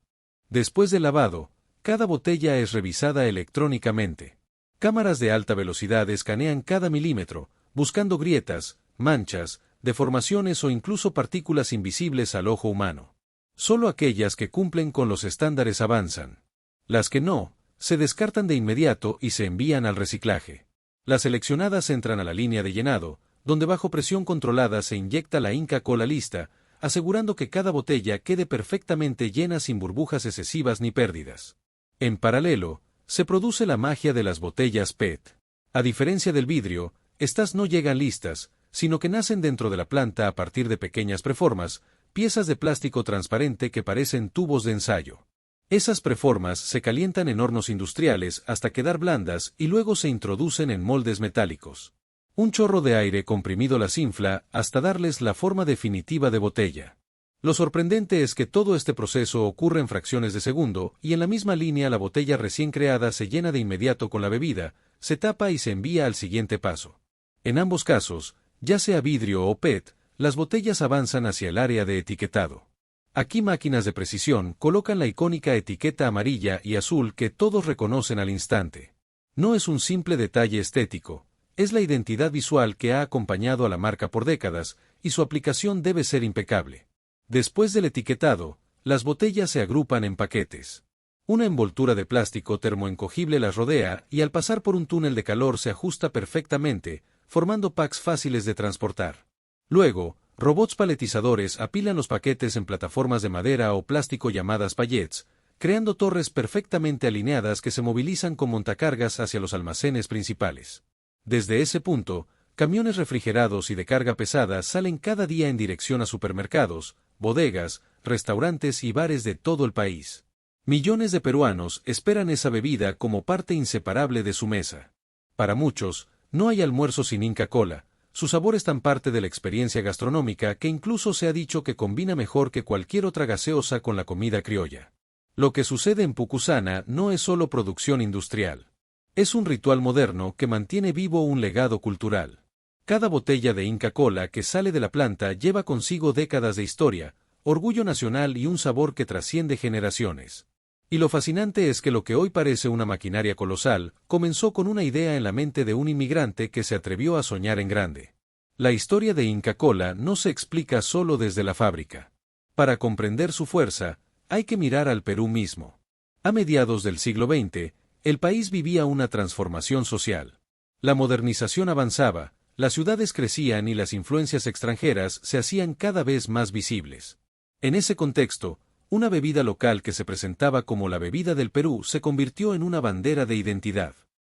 Después del lavado, cada botella es revisada electrónicamente. Cámaras de alta velocidad escanean cada milímetro, buscando grietas, manchas, deformaciones o incluso partículas invisibles al ojo humano. Solo aquellas que cumplen con los estándares avanzan. Las que no, se descartan de inmediato y se envían al reciclaje. Las seleccionadas entran a la línea de llenado, donde bajo presión controlada se inyecta la Inca Kola lista, asegurando que cada botella quede perfectamente llena sin burbujas excesivas ni pérdidas. En paralelo, se produce la magia de las botellas PET. A diferencia del vidrio, estas no llegan listas, sino que nacen dentro de la planta a partir de pequeñas preformas, piezas de plástico transparente que parecen tubos de ensayo. Esas preformas se calientan en hornos industriales hasta quedar blandas y luego se introducen en moldes metálicos. Un chorro de aire comprimido las infla hasta darles la forma definitiva de botella. Lo sorprendente es que todo este proceso ocurre en fracciones de segundo y en la misma línea la botella recién creada se llena de inmediato con la bebida, se tapa y se envía al siguiente paso. En ambos casos, ya sea vidrio o PET, las botellas avanzan hacia el área de etiquetado. Aquí máquinas de precisión colocan la icónica etiqueta amarilla y azul que todos reconocen al instante. No es un simple detalle estético, es la identidad visual que ha acompañado a la marca por décadas, y su aplicación debe ser impecable. Después del etiquetado, las botellas se agrupan en paquetes. Una envoltura de plástico termoencogible las rodea y al pasar por un túnel de calor se ajusta perfectamente, formando packs fáciles de transportar. Luego, robots paletizadores apilan los paquetes en plataformas de madera o plástico llamadas pallets, creando torres perfectamente alineadas que se movilizan con montacargas hacia los almacenes principales. Desde ese punto, camiones refrigerados y de carga pesada salen cada día en dirección a supermercados, bodegas, restaurantes y bares de todo el país. Millones de peruanos esperan esa bebida como parte inseparable de su mesa. Para muchos, no hay almuerzo sin Inca Kola. Su sabor es tan parte de la experiencia gastronómica que incluso se ha dicho que combina mejor que cualquier otra gaseosa con la comida criolla. Lo que sucede en Pucusana no es solo producción industrial. Es un ritual moderno que mantiene vivo un legado cultural. Cada botella de Inca Kola que sale de la planta lleva consigo décadas de historia, orgullo nacional y un sabor que trasciende generaciones. Y lo fascinante es que lo que hoy parece una maquinaria colosal, comenzó con una idea en la mente de un inmigrante que se atrevió a soñar en grande. La historia de Inca Kola no se explica solo desde la fábrica. Para comprender su fuerza, hay que mirar al Perú mismo. A mediados del siglo XX, el país vivía una transformación social. La modernización avanzaba, las ciudades crecían y las influencias extranjeras se hacían cada vez más visibles. En ese contexto, una bebida local que se presentaba como la bebida del Perú se convirtió en una bandera de identidad.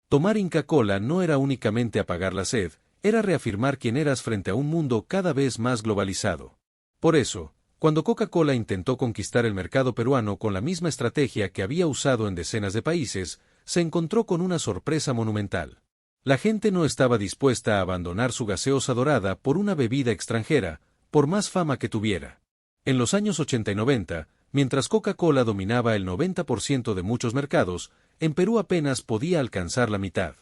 Tomar Inca Kola no era únicamente apagar la sed, era reafirmar quién eras frente a un mundo cada vez más globalizado. Por eso, cuando Coca-Cola intentó conquistar el mercado peruano con la misma estrategia que había usado en decenas de países, se encontró con una sorpresa monumental. La gente no estaba dispuesta a abandonar su gaseosa dorada por una bebida extranjera, por más fama que tuviera. En los años 80 y 90, mientras Coca-Cola dominaba el 90% de muchos mercados, en Perú apenas podía alcanzar la mitad.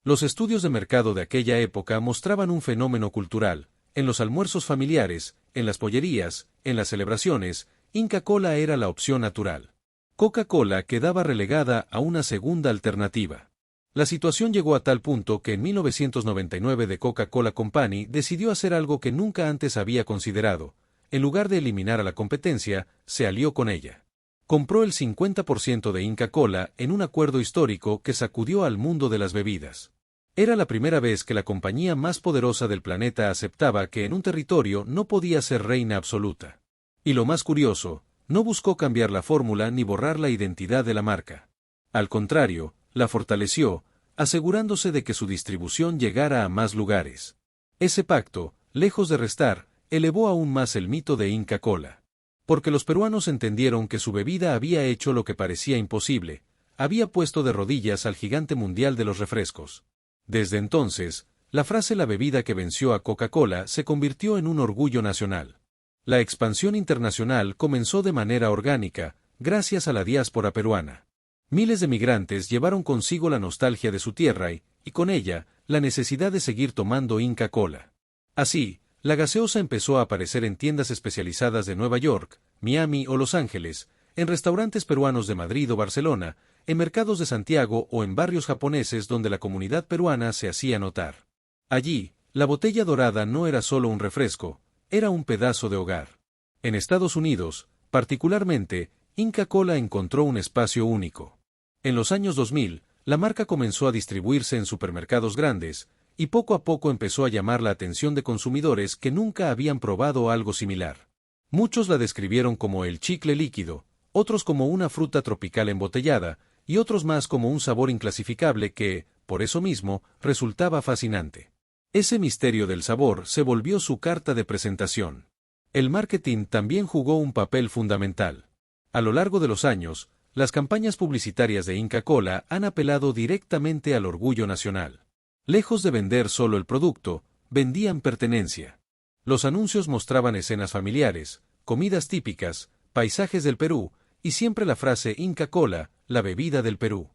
Los estudios de mercado de aquella época mostraban un fenómeno cultural. En los almuerzos familiares, en las pollerías, en las celebraciones, Inca Kola era la opción natural. Coca-Cola quedaba relegada a una segunda alternativa. La situación llegó a tal punto que en 1999 The Coca-Cola Company decidió hacer algo que nunca antes había considerado. En lugar de eliminar a la competencia, se alió con ella. Compró el 50% de Inca Kola en un acuerdo histórico que sacudió al mundo de las bebidas. Era la primera vez que la compañía más poderosa del planeta aceptaba que en un territorio no podía ser reina absoluta. Y lo más curioso, no buscó cambiar la fórmula ni borrar la identidad de la marca. Al contrario, la fortaleció, asegurándose de que su distribución llegara a más lugares. Ese pacto, lejos de restar, elevó aún más el mito de Inca Kola. Porque los peruanos entendieron que su bebida había hecho lo que parecía imposible, había puesto de rodillas al gigante mundial de los refrescos. Desde entonces, la frase "la bebida que venció a Coca-Cola" se convirtió en un orgullo nacional. La expansión internacional comenzó de manera orgánica, gracias a la diáspora peruana. Miles de migrantes llevaron consigo la nostalgia de su tierra y con ella, la necesidad de seguir tomando Inca Kola. Así, la gaseosa empezó a aparecer en tiendas especializadas de Nueva York, Miami o Los Ángeles, en restaurantes peruanos de Madrid o Barcelona, en mercados de Santiago o en barrios japoneses donde la comunidad peruana se hacía notar. Allí, la botella dorada no era solo un refresco, era un pedazo de hogar. En Estados Unidos, particularmente, Inca Kola encontró un espacio único. En los años 2000, la marca comenzó a distribuirse en supermercados grandes, y poco a poco empezó a llamar la atención de consumidores que nunca habían probado algo similar. Muchos la describieron como el chicle líquido, otros como una fruta tropical embotellada, y otros más como un sabor inclasificable que, por eso mismo, resultaba fascinante. Ese misterio del sabor se volvió su carta de presentación. El marketing también jugó un papel fundamental. A lo largo de los años, las campañas publicitarias de Inca Kola han apelado directamente al orgullo nacional. Lejos de vender solo el producto, vendían pertenencia. Los anuncios mostraban escenas familiares, comidas típicas, paisajes del Perú, y siempre la frase Inca Kola, la bebida del Perú.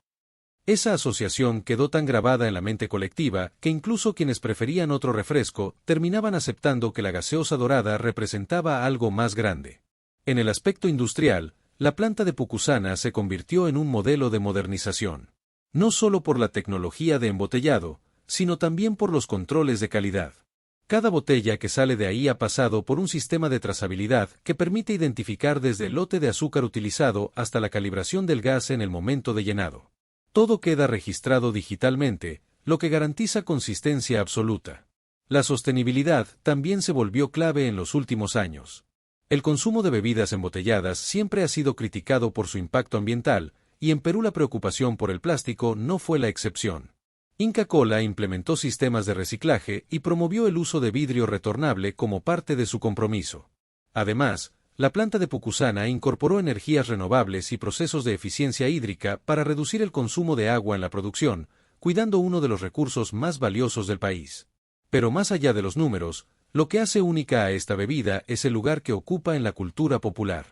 Esa asociación quedó tan grabada en la mente colectiva que incluso quienes preferían otro refresco terminaban aceptando que la gaseosa dorada representaba algo más grande. En el aspecto industrial, la planta de Pucusana se convirtió en un modelo de modernización. No solo por la tecnología de embotellado, sino también por los controles de calidad. Cada botella que sale de ahí ha pasado por un sistema de trazabilidad que permite identificar desde el lote de azúcar utilizado hasta la calibración del gas en el momento de llenado. Todo queda registrado digitalmente, lo que garantiza consistencia absoluta. La sostenibilidad también se volvió clave en los últimos años. El consumo de bebidas embotelladas siempre ha sido criticado por su impacto ambiental, y en Perú la preocupación por el plástico no fue la excepción. Inca Kola implementó sistemas de reciclaje y promovió el uso de vidrio retornable como parte de su compromiso. Además, la planta de Pucusana incorporó energías renovables y procesos de eficiencia hídrica para reducir el consumo de agua en la producción, cuidando uno de los recursos más valiosos del país. Pero más allá de los números, lo que hace única a esta bebida es el lugar que ocupa en la cultura popular.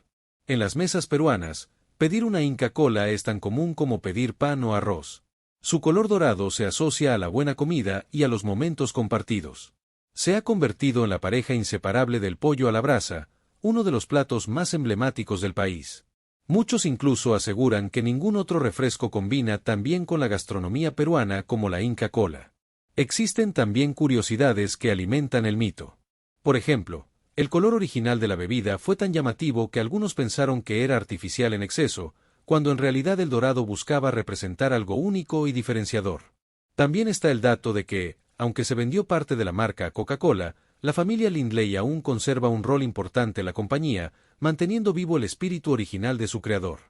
En las mesas peruanas, pedir una Inca Kola es tan común como pedir pan o arroz. Su color dorado se asocia a la buena comida y a los momentos compartidos. Se ha convertido en la pareja inseparable del pollo a la brasa, uno de los platos más emblemáticos del país. Muchos incluso aseguran que ningún otro refresco combina tan bien con la gastronomía peruana como la Inca Kola. Existen también curiosidades que alimentan el mito. Por ejemplo, el color original de la bebida fue tan llamativo que algunos pensaron que era artificial en exceso, cuando en realidad el dorado buscaba representar algo único y diferenciador. También está el dato de que, aunque se vendió parte de la marca Coca-Cola, la familia Lindley aún conserva un rol importante en la compañía, manteniendo vivo el espíritu original de su creador.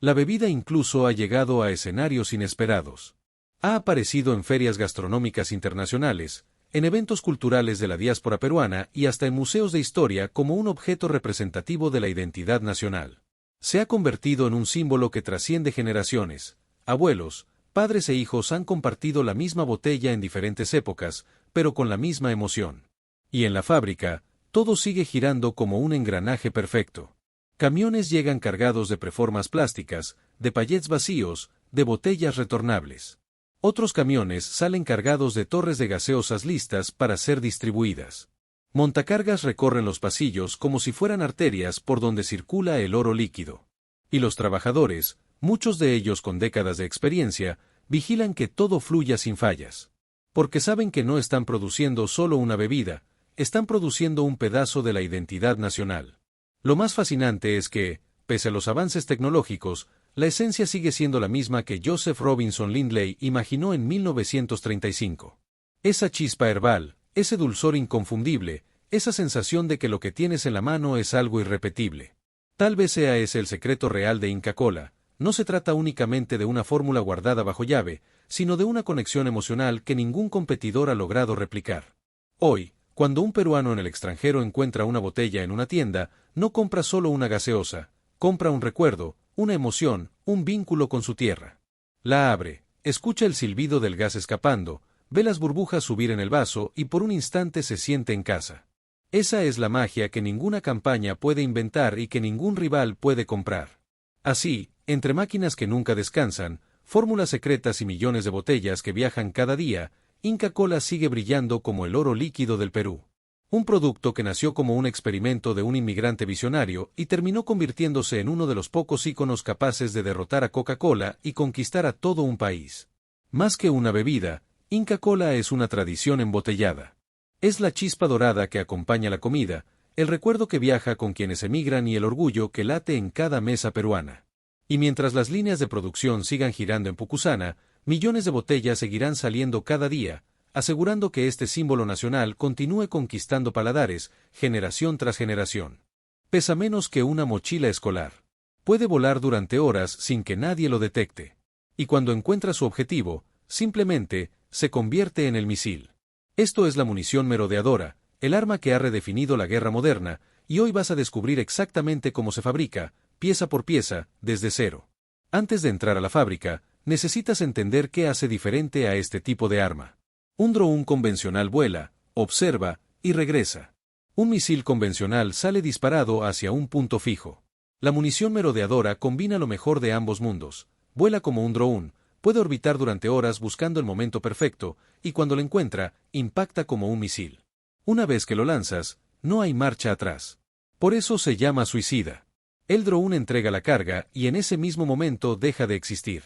La bebida incluso ha llegado a escenarios inesperados. Ha aparecido en ferias gastronómicas internacionales, en eventos culturales de la diáspora peruana y hasta en museos de historia como un objeto representativo de la identidad nacional. Se ha convertido en un símbolo que trasciende generaciones. Abuelos, padres e hijos han compartido la misma botella en diferentes épocas, pero con la misma emoción. Y en la fábrica, todo sigue girando como un engranaje perfecto. Camiones llegan cargados de preformas plásticas, de pallets vacíos, de botellas retornables. Otros camiones salen cargados de torres de gaseosas listas para ser distribuidas. Montacargas recorren los pasillos como si fueran arterias por donde circula el oro líquido. Y los trabajadores, muchos de ellos con décadas de experiencia, vigilan que todo fluya sin fallas. Porque saben que no están produciendo solo una bebida, están produciendo un pedazo de la identidad nacional. Lo más fascinante es que, pese a los avances tecnológicos, la esencia sigue siendo la misma que Joseph Robinson Lindley imaginó en 1935. Esa chispa herbal, ese dulzor inconfundible, esa sensación de que lo que tienes en la mano es algo irrepetible. Tal vez sea ese el secreto real de Inca Kola. No se trata únicamente de una fórmula guardada bajo llave, sino de una conexión emocional que ningún competidor ha logrado replicar. Hoy, cuando un peruano en el extranjero encuentra una botella en una tienda, no compra solo una gaseosa, compra un recuerdo, una emoción, un vínculo con su tierra. La abre, escucha el silbido del gas escapando, ve las burbujas subir en el vaso y por un instante se siente en casa. Esa es la magia que ninguna campaña puede inventar y que ningún rival puede comprar. Así, entre máquinas que nunca descansan, fórmulas secretas y millones de botellas que viajan cada día, Inca Kola sigue brillando como el oro líquido del Perú. Un producto que nació como un experimento de un inmigrante visionario y terminó convirtiéndose en uno de los pocos íconos capaces de derrotar a Coca-Cola y conquistar a todo un país. Más que una bebida, Inca Kola es una tradición embotellada. Es la chispa dorada que acompaña la comida, el recuerdo que viaja con quienes emigran y el orgullo que late en cada mesa peruana. Y mientras las líneas de producción sigan girando en Pucusana, millones de botellas seguirán saliendo cada día, asegurando que este símbolo nacional continúe conquistando paladares, generación tras generación. Pesa menos que una mochila escolar. Puede volar durante horas sin que nadie lo detecte. Y cuando encuentra su objetivo, simplemente, se convierte en el misil. Esto es la munición merodeadora, el arma que ha redefinido la guerra moderna, y hoy vas a descubrir exactamente cómo se fabrica, pieza por pieza, desde cero. Antes de entrar a la fábrica, necesitas entender qué hace diferente a este tipo de arma. Un dron convencional vuela, observa, y regresa. Un misil convencional sale disparado hacia un punto fijo. La munición merodeadora combina lo mejor de ambos mundos. Vuela como un dron, puede orbitar durante horas buscando el momento perfecto, y cuando lo encuentra, impacta como un misil. Una vez que lo lanzas, no hay marcha atrás. Por eso se llama suicida. El dron entrega la carga y en ese mismo momento deja de existir.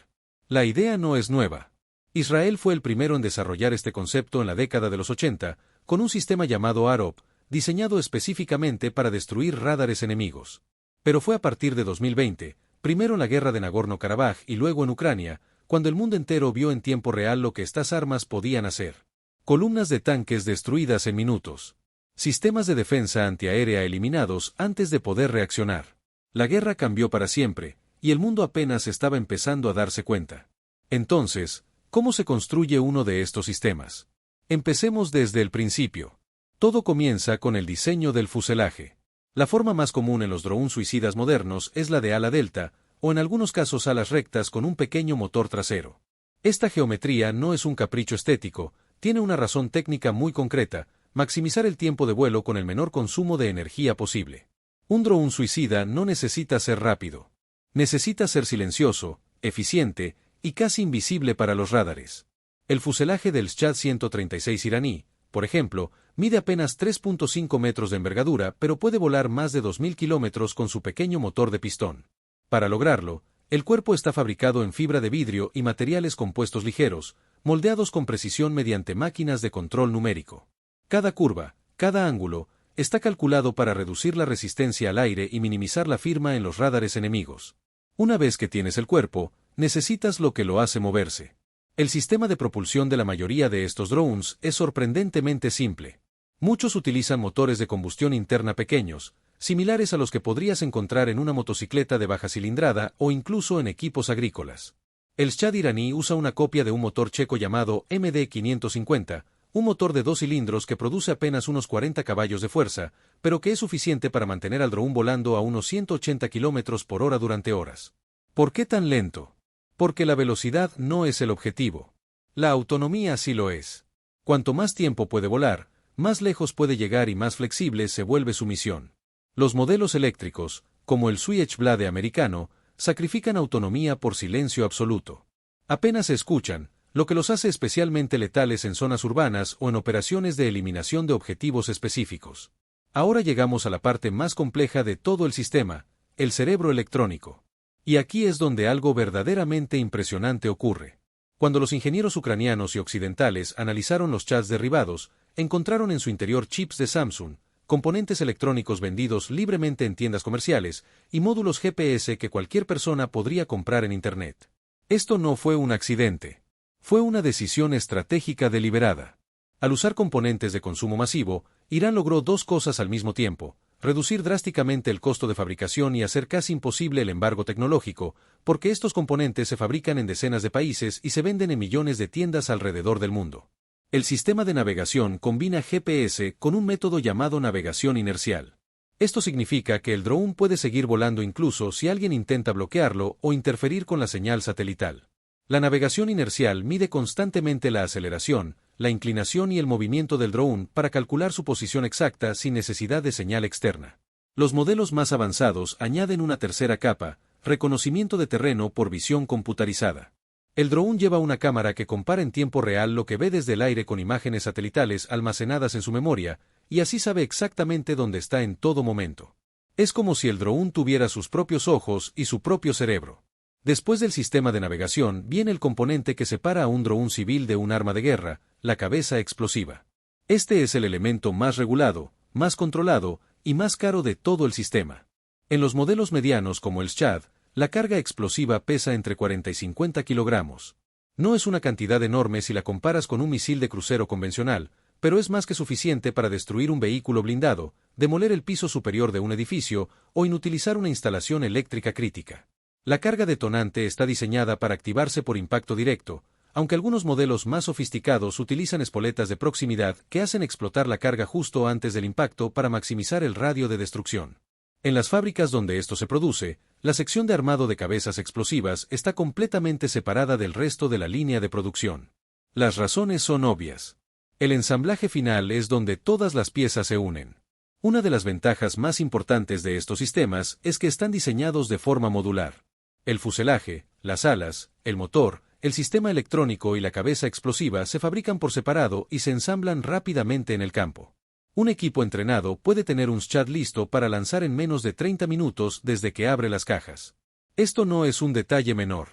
La idea no es nueva. Israel fue el primero en desarrollar este concepto en la década de los 80, con un sistema llamado Arop, diseñado específicamente para destruir radares enemigos. Pero fue a partir de 2020, primero en la guerra de Nagorno-Karabaj y luego en Ucrania, cuando el mundo entero vio en tiempo real lo que estas armas podían hacer. Columnas de tanques destruidas en minutos. Sistemas de defensa antiaérea eliminados antes de poder reaccionar. La guerra cambió para siempre, y el mundo apenas estaba empezando a darse cuenta. Entonces, ¿cómo se construye uno de estos sistemas? Empecemos desde el principio. Todo comienza con el diseño del fuselaje. La forma más común en los drones suicidas modernos es la de ala delta, o en algunos casos alas rectas con un pequeño motor trasero. Esta geometría no es un capricho estético, tiene una razón técnica muy concreta: maximizar el tiempo de vuelo con el menor consumo de energía posible. Un drone suicida no necesita ser rápido. Necesita ser silencioso, eficiente y casi invisible para los radares. El fuselaje del Shahid-136 iraní, por ejemplo, mide apenas 3.5 metros de envergadura, pero puede volar más de 2.000 kilómetros con su pequeño motor de pistón. Para lograrlo, el cuerpo está fabricado en fibra de vidrio y materiales compuestos ligeros, moldeados con precisión mediante máquinas de control numérico. Cada curva, cada ángulo, está calculado para reducir la resistencia al aire y minimizar la firma en los radares enemigos. Una vez que tienes el cuerpo, necesitas lo que lo hace moverse. El sistema de propulsión de la mayoría de estos drones es sorprendentemente simple. Muchos utilizan motores de combustión interna pequeños, similares a los que podrías encontrar en una motocicleta de baja cilindrada o incluso en equipos agrícolas. El Shahid iraní usa una copia de un motor checo llamado MD550, un motor de 2 cilindros que produce apenas unos 40 caballos de fuerza, pero que es suficiente para mantener al drone volando a unos 180 km por hora durante horas. ¿Por qué tan lento? Porque la velocidad no es el objetivo. La autonomía sí lo es. Cuanto más tiempo puede volar, más lejos puede llegar y más flexible se vuelve su misión. Los modelos eléctricos, como el Switchblade americano, sacrifican autonomía por silencio absoluto. Apenas se escuchan, lo que los hace especialmente letales en zonas urbanas o en operaciones de eliminación de objetivos específicos. Ahora llegamos a la parte más compleja de todo el sistema, el cerebro electrónico. Y aquí es donde algo verdaderamente impresionante ocurre. Cuando los ingenieros ucranianos y occidentales analizaron los Shahids derribados, encontraron en su interior chips de Samsung, componentes electrónicos vendidos libremente en tiendas comerciales, y módulos GPS que cualquier persona podría comprar en Internet. Esto no fue un accidente. Fue una decisión estratégica deliberada. Al usar componentes de consumo masivo, Irán logró dos cosas al mismo tiempo: reducir drásticamente el costo de fabricación y hacer casi imposible el embargo tecnológico, porque estos componentes se fabrican en decenas de países y se venden en millones de tiendas alrededor del mundo. El sistema de navegación combina GPS con un método llamado navegación inercial. Esto significa que el drone puede seguir volando incluso si alguien intenta bloquearlo o interferir con la señal satelital. La navegación inercial mide constantemente la aceleración, la inclinación y el movimiento del drone para calcular su posición exacta sin necesidad de señal externa. Los modelos más avanzados añaden una tercera capa: reconocimiento de terreno por visión computarizada. El drone lleva una cámara que compara en tiempo real lo que ve desde el aire con imágenes satelitales almacenadas en su memoria, y así sabe exactamente dónde está en todo momento. Es como si el drone tuviera sus propios ojos y su propio cerebro. Después del sistema de navegación viene el componente que separa a un drone civil de un arma de guerra: la cabeza explosiva. Este es el elemento más regulado, más controlado y más caro de todo el sistema. En los modelos medianos como el Shahid, la carga explosiva pesa entre 40 y 50 kilogramos. No es una cantidad enorme si la comparas con un misil de crucero convencional, pero es más que suficiente para destruir un vehículo blindado, demoler el piso superior de un edificio o inutilizar una instalación eléctrica crítica. La carga detonante está diseñada para activarse por impacto directo, aunque algunos modelos más sofisticados utilizan espoletas de proximidad que hacen explotar la carga justo antes del impacto para maximizar el radio de destrucción. En las fábricas donde esto se produce, la sección de armado de cabezas explosivas está completamente separada del resto de la línea de producción. Las razones son obvias. El ensamblaje final es donde todas las piezas se unen. Una de las ventajas más importantes de estos sistemas es que están diseñados de forma modular. El fuselaje, las alas, el motor, el sistema electrónico y la cabeza explosiva se fabrican por separado y se ensamblan rápidamente en el campo. Un equipo entrenado puede tener un Shahid listo para lanzar en menos de 30 minutos desde que abre las cajas. Esto no es un detalle menor.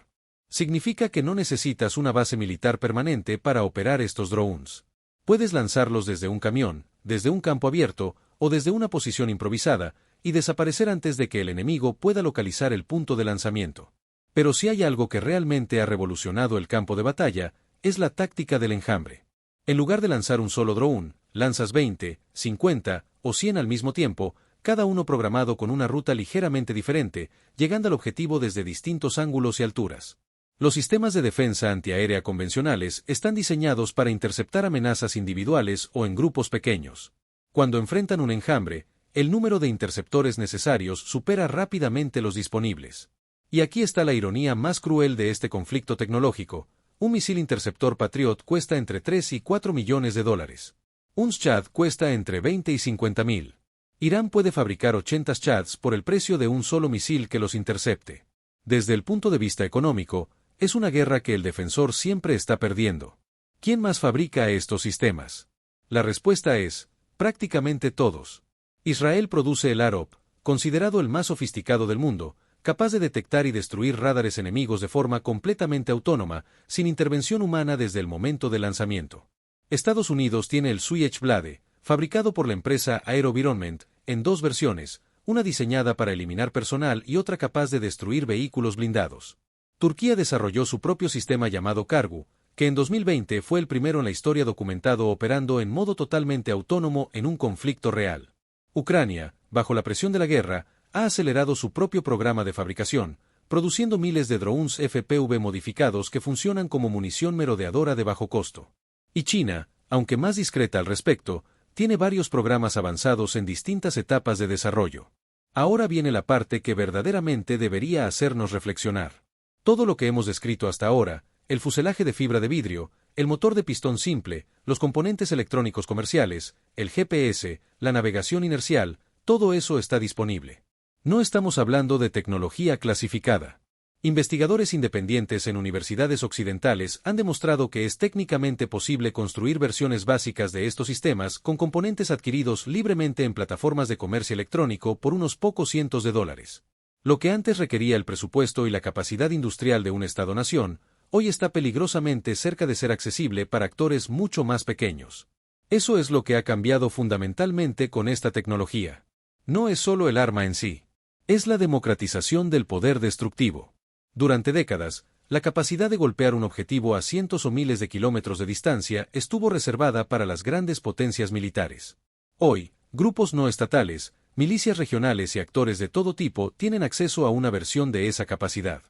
Significa que no necesitas una base militar permanente para operar estos drones. Puedes lanzarlos desde un camión, desde un campo abierto o desde una posición improvisada, y desaparecer antes de que el enemigo pueda localizar el punto de lanzamiento. Pero si hay algo que realmente ha revolucionado el campo de batalla, es la táctica del enjambre. En lugar de lanzar un solo drone, lanzas 20, 50 o 100 al mismo tiempo, cada uno programado con una ruta ligeramente diferente, llegando al objetivo desde distintos ángulos y alturas. Los sistemas de defensa antiaérea convencionales están diseñados para interceptar amenazas individuales o en grupos pequeños. Cuando enfrentan un enjambre, el número de interceptores necesarios supera rápidamente los disponibles. Y aquí está la ironía más cruel de este conflicto tecnológico: un misil interceptor Patriot cuesta entre 3 y 4 millones de dólares. Un Scud cuesta entre 20 y 50.000. Irán puede fabricar 80 Scuds por el precio de un solo misil que los intercepte. Desde el punto de vista económico, es una guerra que el defensor siempre está perdiendo. ¿Quién más fabrica estos sistemas? La respuesta es, prácticamente todos. Israel produce el Arop, considerado el más sofisticado del mundo, capaz de detectar y destruir radares enemigos de forma completamente autónoma, sin intervención humana desde el momento del lanzamiento. Estados Unidos tiene el Switchblade, fabricado por la empresa AeroVironment, en dos versiones, una diseñada para eliminar personal y otra capaz de destruir vehículos blindados. Turquía desarrolló su propio sistema llamado Kargu, que en 2020 fue el primero en la historia documentado operando en modo totalmente autónomo en un conflicto real. Ucrania, bajo la presión de la guerra, ha acelerado su propio programa de fabricación, produciendo miles de drones FPV modificados que funcionan como munición merodeadora de bajo costo. Y China, aunque más discreta al respecto, tiene varios programas avanzados en distintas etapas de desarrollo. Ahora viene la parte que verdaderamente debería hacernos reflexionar. Todo lo que hemos descrito hasta ahora, el fuselaje de fibra de vidrio, el motor de pistón simple, los componentes electrónicos comerciales, el GPS, la navegación inercial, todo eso está disponible. No estamos hablando de tecnología clasificada. Investigadores independientes en universidades occidentales han demostrado que es técnicamente posible construir versiones básicas de estos sistemas con componentes adquiridos libremente en plataformas de comercio electrónico por unos pocos cientos de dólares. Lo que antes requería el presupuesto y la capacidad industrial de un Estado-nación, hoy está peligrosamente cerca de ser accesible para actores mucho más pequeños. Eso es lo que ha cambiado fundamentalmente con esta tecnología. No es solo el arma en sí. Es la democratización del poder destructivo. Durante décadas, la capacidad de golpear un objetivo a cientos o miles de kilómetros de distancia estuvo reservada para las grandes potencias militares. Hoy, grupos no estatales, milicias regionales y actores de todo tipo tienen acceso a una versión de esa capacidad.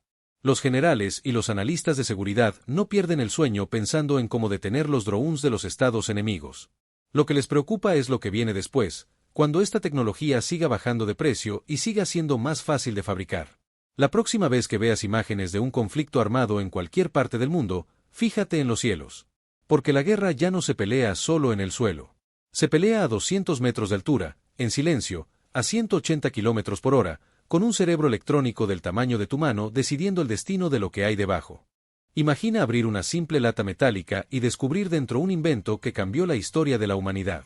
Los generales y los analistas de seguridad no pierden el sueño pensando en cómo detener los drones de los estados enemigos. Lo que les preocupa es lo que viene después, cuando esta tecnología siga bajando de precio y siga siendo más fácil de fabricar. La próxima vez que veas imágenes de un conflicto armado en cualquier parte del mundo, fíjate en los cielos. Porque la guerra ya no se pelea solo en el suelo. Se pelea a 200 metros de altura, en silencio, a 180 kilómetros por hora, con un cerebro electrónico del tamaño de tu mano decidiendo el destino de lo que hay debajo. Imagina abrir una simple lata metálica y descubrir dentro un invento que cambió la historia de la humanidad.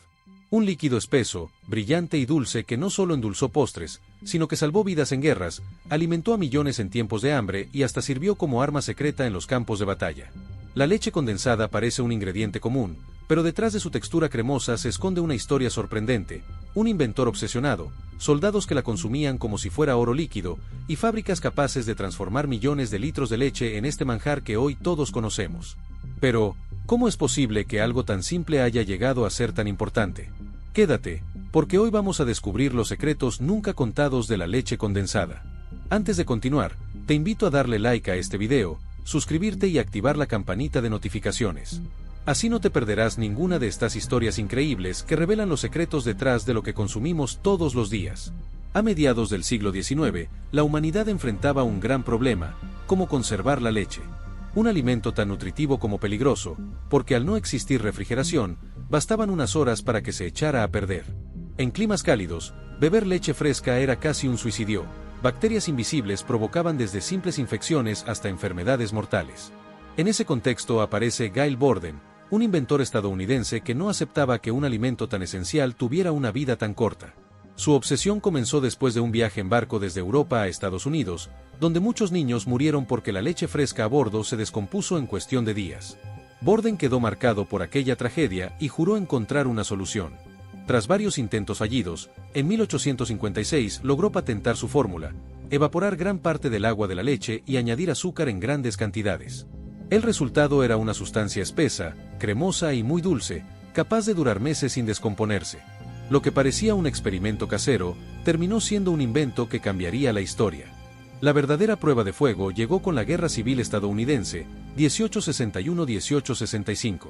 Un líquido espeso, brillante y dulce que no solo endulzó postres, sino que salvó vidas en guerras, alimentó a millones en tiempos de hambre y hasta sirvió como arma secreta en los campos de batalla. La leche condensada parece un ingrediente común, pero detrás de su textura cremosa se esconde una historia sorprendente, un inventor obsesionado, soldados que la consumían como si fuera oro líquido, y fábricas capaces de transformar millones de litros de leche en este manjar que hoy todos conocemos. Pero, ¿cómo es posible que algo tan simple haya llegado a ser tan importante? Quédate, porque hoy vamos a descubrir los secretos nunca contados de la leche condensada. Antes de continuar, te invito a darle like a este video, suscribirte y activar la campanita de notificaciones. Así no te perderás ninguna de estas historias increíbles que revelan los secretos detrás de lo que consumimos todos los días. A mediados del siglo XIX, la humanidad enfrentaba un gran problema: cómo conservar la leche. Un alimento tan nutritivo como peligroso, porque al no existir refrigeración, bastaban unas horas para que se echara a perder. En climas cálidos, beber leche fresca era casi un suicidio. Bacterias invisibles provocaban desde simples infecciones hasta enfermedades mortales. En ese contexto aparece Gail Borden, un inventor estadounidense que no aceptaba que un alimento tan esencial tuviera una vida tan corta. Su obsesión comenzó después de un viaje en barco desde Europa a Estados Unidos, donde muchos niños murieron porque la leche fresca a bordo se descompuso en cuestión de días. Borden quedó marcado por aquella tragedia y juró encontrar una solución. Tras varios intentos fallidos, en 1856 logró patentar su fórmula: evaporar gran parte del agua de la leche y añadir azúcar en grandes cantidades. El resultado era una sustancia espesa, cremosa y muy dulce, capaz de durar meses sin descomponerse. Lo que parecía un experimento casero, terminó siendo un invento que cambiaría la historia. La verdadera prueba de fuego llegó con la Guerra Civil Estadounidense, 1861-1865.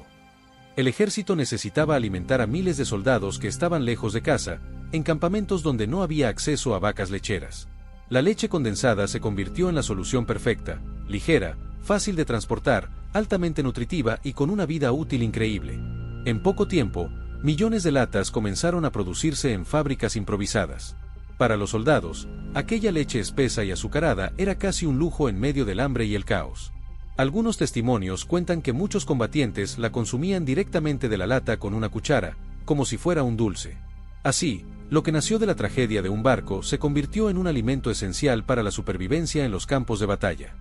El ejército necesitaba alimentar a miles de soldados que estaban lejos de casa, en campamentos donde no había acceso a vacas lecheras. La leche condensada se convirtió en la solución perfecta: ligera, fácil de transportar, altamente nutritiva y con una vida útil increíble. En poco tiempo, millones de latas comenzaron a producirse en fábricas improvisadas. Para los soldados, aquella leche espesa y azucarada era casi un lujo en medio del hambre y el caos. Algunos testimonios cuentan que muchos combatientes la consumían directamente de la lata con una cuchara, como si fuera un dulce. Así, lo que nació de la tragedia de un barco se convirtió en un alimento esencial para la supervivencia en los campos de batalla.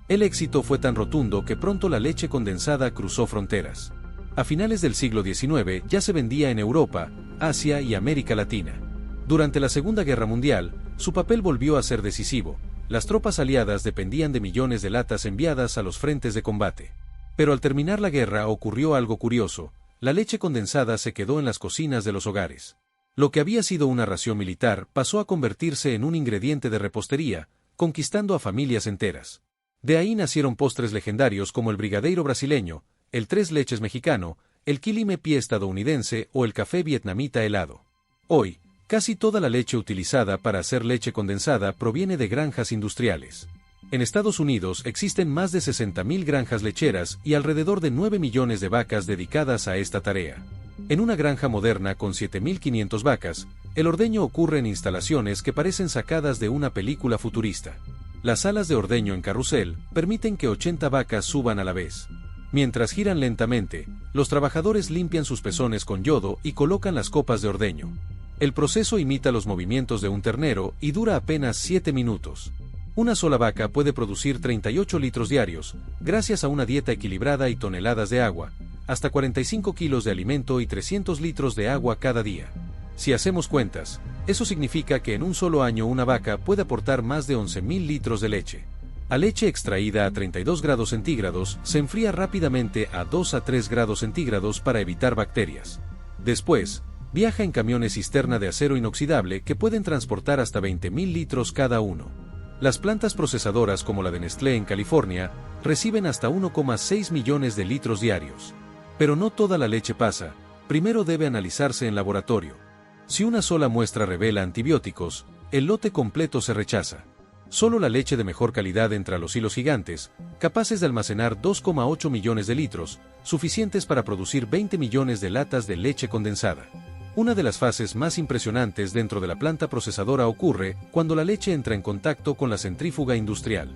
El éxito fue tan rotundo que pronto la leche condensada cruzó fronteras. A finales del siglo XIX ya se vendía en Europa, Asia y América Latina. Durante la Segunda Guerra Mundial, su papel volvió a ser decisivo. Las tropas aliadas dependían de millones de latas enviadas a los frentes de combate. Pero al terminar la guerra ocurrió algo curioso: la leche condensada se quedó en las cocinas de los hogares. Lo que había sido una ración militar pasó a convertirse en un ingrediente de repostería, conquistando a familias enteras. De ahí nacieron postres legendarios como el brigadeiro brasileño, el tres leches mexicano, el quilime pie estadounidense o el café vietnamita helado. Hoy, casi toda la leche utilizada para hacer leche condensada proviene de granjas industriales. En Estados Unidos existen más de 60.000 granjas lecheras y alrededor de 9 millones de vacas dedicadas a esta tarea. En una granja moderna con 7.500 vacas, el ordeño ocurre en instalaciones que parecen sacadas de una película futurista. Las salas de ordeño en carrusel permiten que 80 vacas suban a la vez. Mientras giran lentamente, los trabajadores limpian sus pezones con yodo y colocan las copas de ordeño. El proceso imita los movimientos de un ternero y dura apenas 7 minutos. Una sola vaca puede producir 38 litros diarios, gracias a una dieta equilibrada y toneladas de agua, hasta 45 kilos de alimento y 300 litros de agua cada día. Si hacemos cuentas, eso significa que en un solo año una vaca puede aportar más de 11.000 litros de leche. La leche extraída a 32 grados centígrados se enfría rápidamente a 2 a 3 grados centígrados para evitar bacterias. Después, viaja en camiones cisterna de acero inoxidable que pueden transportar hasta 20.000 litros cada uno. Las plantas procesadoras como la de Nestlé en California reciben hasta 1,6 millones de litros diarios. Pero no toda la leche pasa, primero debe analizarse en laboratorio. Si una sola muestra revela antibióticos, el lote completo se rechaza. Solo la leche de mejor calidad entra a los hilos gigantes, capaces de almacenar 2,8 millones de litros, suficientes para producir 20 millones de latas de leche condensada. Una de las fases más impresionantes dentro de la planta procesadora ocurre cuando la leche entra en contacto con la centrífuga industrial.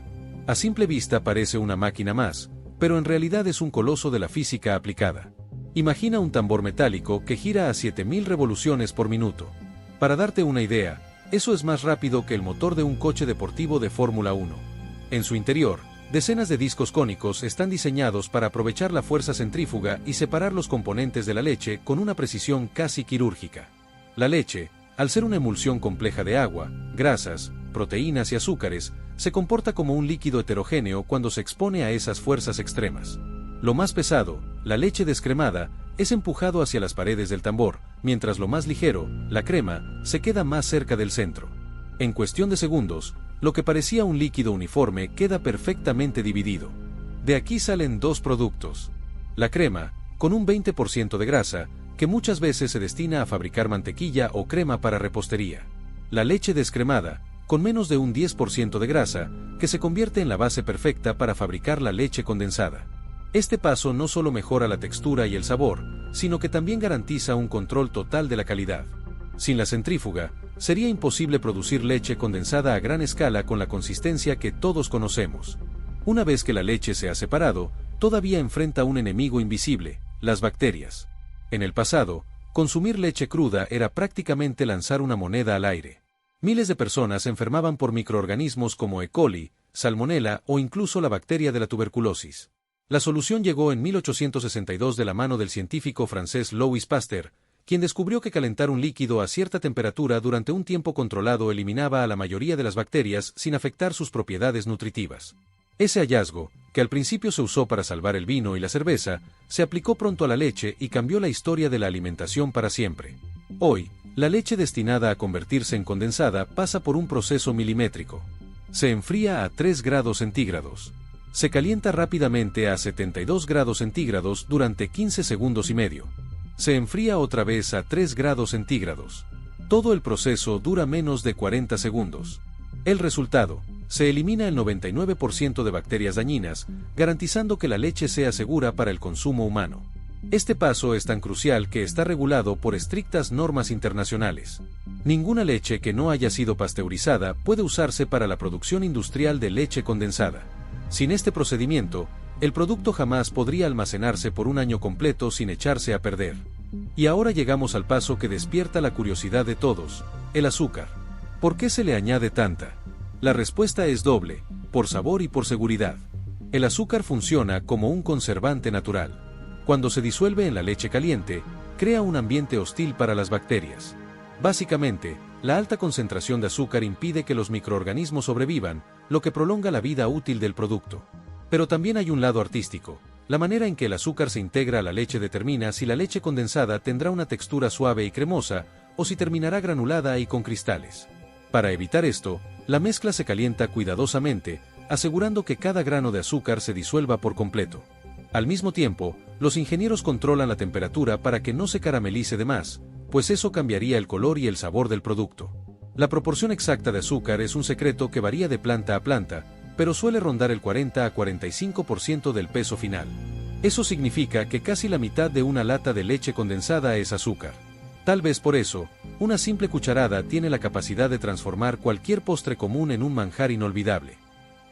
A simple vista parece una máquina más, pero en realidad es un coloso de la física aplicada. Imagina un tambor metálico que gira a 7.000 revoluciones por minuto. Para darte una idea, eso es más rápido que el motor de un coche deportivo de Fórmula 1. En su interior, decenas de discos cónicos están diseñados para aprovechar la fuerza centrífuga y separar los componentes de la leche con una precisión casi quirúrgica. La leche, al ser una emulsión compleja de agua, grasas, proteínas y azúcares, se comporta como un líquido heterogéneo cuando se expone a esas fuerzas extremas. Lo más pesado, la leche descremada, es empujado hacia las paredes del tambor, mientras lo más ligero, la crema, se queda más cerca del centro. En cuestión de segundos, lo que parecía un líquido uniforme queda perfectamente dividido. De aquí salen dos productos. La crema, con un 20% de grasa, que muchas veces se destina a fabricar mantequilla o crema para repostería. La leche descremada, con menos de un 10% de grasa, que se convierte en la base perfecta para fabricar la leche condensada. Este paso no solo mejora la textura y el sabor, sino que también garantiza un control total de la calidad. Sin la centrífuga, sería imposible producir leche condensada a gran escala con la consistencia que todos conocemos. Una vez que la leche se ha separado, todavía enfrenta un enemigo invisible, las bacterias. En el pasado, consumir leche cruda era prácticamente lanzar una moneda al aire. Miles de personas se enfermaban por microorganismos como E. coli, salmonela o incluso la bacteria de la tuberculosis. La solución llegó en 1862 de la mano del científico francés Louis Pasteur, quien descubrió que calentar un líquido a cierta temperatura durante un tiempo controlado eliminaba a la mayoría de las bacterias sin afectar sus propiedades nutritivas. Ese hallazgo, que al principio se usó para salvar el vino y la cerveza, se aplicó pronto a la leche y cambió la historia de la alimentación para siempre. Hoy, la leche destinada a convertirse en condensada pasa por un proceso milimétrico. Se enfría a 3 grados centígrados. Se calienta rápidamente a 72 grados centígrados durante 15 segundos y medio. Se enfría otra vez a 3 grados centígrados. Todo el proceso dura menos de 40 segundos. El resultado: se elimina el 99% de bacterias dañinas, garantizando que la leche sea segura para el consumo humano. Este paso es tan crucial que está regulado por estrictas normas internacionales. Ninguna leche que no haya sido pasteurizada puede usarse para la producción industrial de leche condensada. Sin este procedimiento, el producto jamás podría almacenarse por un año completo sin echarse a perder. Y ahora llegamos al paso que despierta la curiosidad de todos: el azúcar. ¿Por qué se le añade tanta? La respuesta es doble: por sabor y por seguridad. El azúcar funciona como un conservante natural. Cuando se disuelve en la leche caliente, crea un ambiente hostil para las bacterias. Básicamente, la alta concentración de azúcar impide que los microorganismos sobrevivan, lo que prolonga la vida útil del producto. Pero también hay un lado artístico. La manera en que el azúcar se integra a la leche determina si la leche condensada tendrá una textura suave y cremosa, o si terminará granulada y con cristales. Para evitar esto, la mezcla se calienta cuidadosamente, asegurando que cada grano de azúcar se disuelva por completo. Al mismo tiempo, los ingenieros controlan la temperatura para que no se caramelice de más, pues eso cambiaría el color y el sabor del producto. La proporción exacta de azúcar es un secreto que varía de planta a planta, pero suele rondar el 40 a 45% del peso final. Eso significa que casi la mitad de una lata de leche condensada es azúcar. Tal vez por eso, una simple cucharada tiene la capacidad de transformar cualquier postre común en un manjar inolvidable.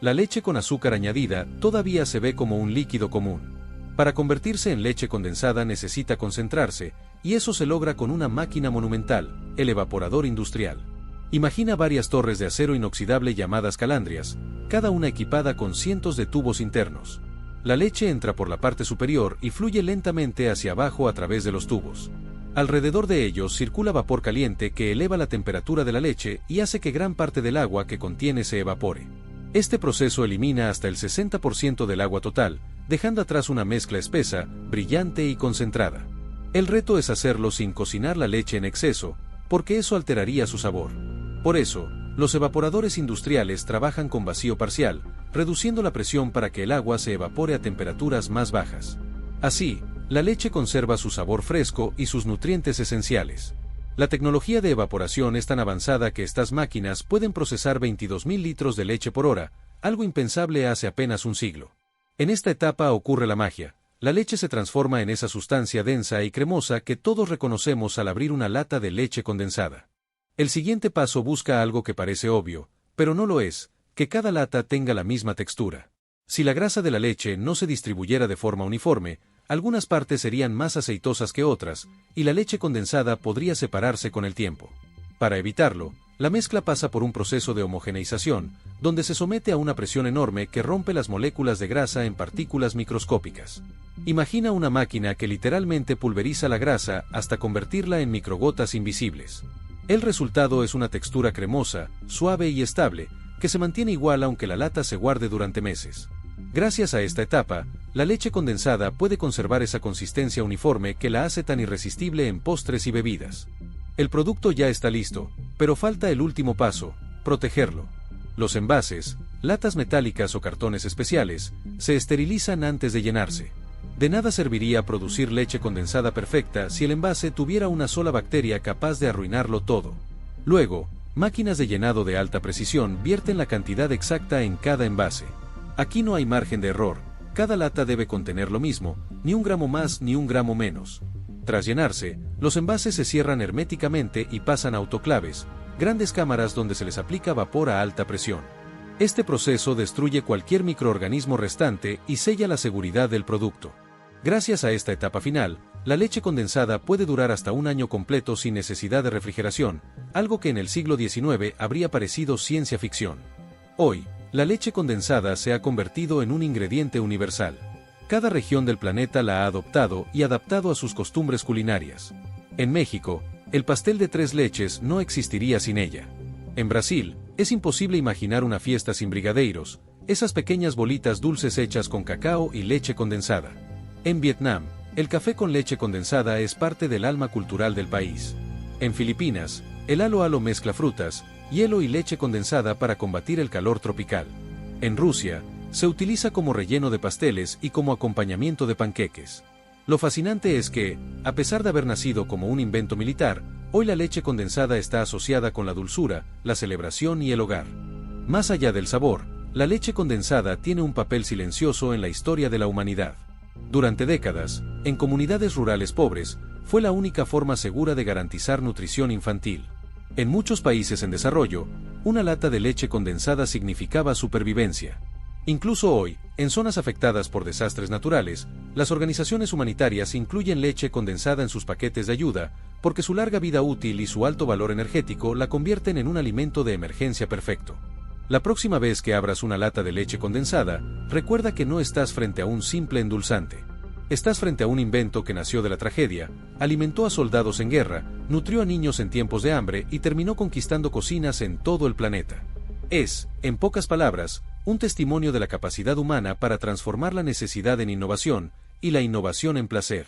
La leche con azúcar añadida todavía se ve como un líquido común. Para convertirse en leche condensada necesita concentrarse, y eso se logra con una máquina monumental, el evaporador industrial. Imagina varias torres de acero inoxidable llamadas calandrias, cada una equipada con cientos de tubos internos. La leche entra por la parte superior y fluye lentamente hacia abajo a través de los tubos. Alrededor de ellos circula vapor caliente que eleva la temperatura de la leche y hace que gran parte del agua que contiene se evapore. Este proceso elimina hasta el 60% del agua total, dejando atrás una mezcla espesa, brillante y concentrada. El reto es hacerlo sin cocinar la leche en exceso, porque eso alteraría su sabor. Por eso, los evaporadores industriales trabajan con vacío parcial, reduciendo la presión para que el agua se evapore a temperaturas más bajas. Así, la leche conserva su sabor fresco y sus nutrientes esenciales. La tecnología de evaporación es tan avanzada que estas máquinas pueden procesar 22.000 litros de leche por hora, algo impensable hace apenas un siglo. En esta etapa ocurre la magia. La leche se transforma en esa sustancia densa y cremosa que todos reconocemos al abrir una lata de leche condensada. El siguiente paso busca algo que parece obvio, pero no lo es: que cada lata tenga la misma textura. Si la grasa de la leche no se distribuyera de forma uniforme, algunas partes serían más aceitosas que otras, y la leche condensada podría separarse con el tiempo. Para evitarlo, la mezcla pasa por un proceso de homogeneización, donde se somete a una presión enorme que rompe las moléculas de grasa en partículas microscópicas. Imagina una máquina que literalmente pulveriza la grasa hasta convertirla en microgotas invisibles. El resultado es una textura cremosa, suave y estable, que se mantiene igual aunque la lata se guarde durante meses. Gracias a esta etapa, la leche condensada puede conservar esa consistencia uniforme que la hace tan irresistible en postres y bebidas. El producto ya está listo, pero falta el último paso: protegerlo. Los envases, latas metálicas o cartones especiales, se esterilizan antes de llenarse. De nada serviría producir leche condensada perfecta si el envase tuviera una sola bacteria capaz de arruinarlo todo. Luego, máquinas de llenado de alta precisión vierten la cantidad exacta en cada envase. Aquí no hay margen de error, cada lata debe contener lo mismo, ni un gramo más ni un gramo menos. Tras llenarse, los envases se cierran herméticamente y pasan a autoclaves, grandes cámaras donde se les aplica vapor a alta presión. Este proceso destruye cualquier microorganismo restante y sella la seguridad del producto. Gracias a esta etapa final, la leche condensada puede durar hasta un año completo sin necesidad de refrigeración, algo que en el siglo XIX habría parecido ciencia ficción. Hoy, la leche condensada se ha convertido en un ingrediente universal. Cada región del planeta la ha adoptado y adaptado a sus costumbres culinarias. En México, el pastel de tres leches no existiría sin ella. En Brasil, es imposible imaginar una fiesta sin brigadeiros, esas pequeñas bolitas dulces hechas con cacao y leche condensada. En Vietnam, el café con leche condensada es parte del alma cultural del país. En Filipinas, el halo halo mezcla frutas, hielo y leche condensada para combatir el calor tropical. En Rusia, se utiliza como relleno de pasteles y como acompañamiento de panqueques. Lo fascinante es que, a pesar de haber nacido como un invento militar, hoy la leche condensada está asociada con la dulzura, la celebración y el hogar. Más allá del sabor, la leche condensada tiene un papel silencioso en la historia de la humanidad. Durante décadas, en comunidades rurales pobres, fue la única forma segura de garantizar nutrición infantil. En muchos países en desarrollo, una lata de leche condensada significaba supervivencia. Incluso hoy, en zonas afectadas por desastres naturales, las organizaciones humanitarias incluyen leche condensada en sus paquetes de ayuda, porque su larga vida útil y su alto valor energético la convierten en un alimento de emergencia perfecto. La próxima vez que abras una lata de leche condensada, recuerda que no estás frente a un simple endulzante. Estás frente a un invento que nació de la tragedia, alimentó a soldados en guerra, nutrió a niños en tiempos de hambre y terminó conquistando cocinas en todo el planeta. Es, en pocas palabras, un testimonio de la capacidad humana para transformar la necesidad en innovación, y la innovación en placer.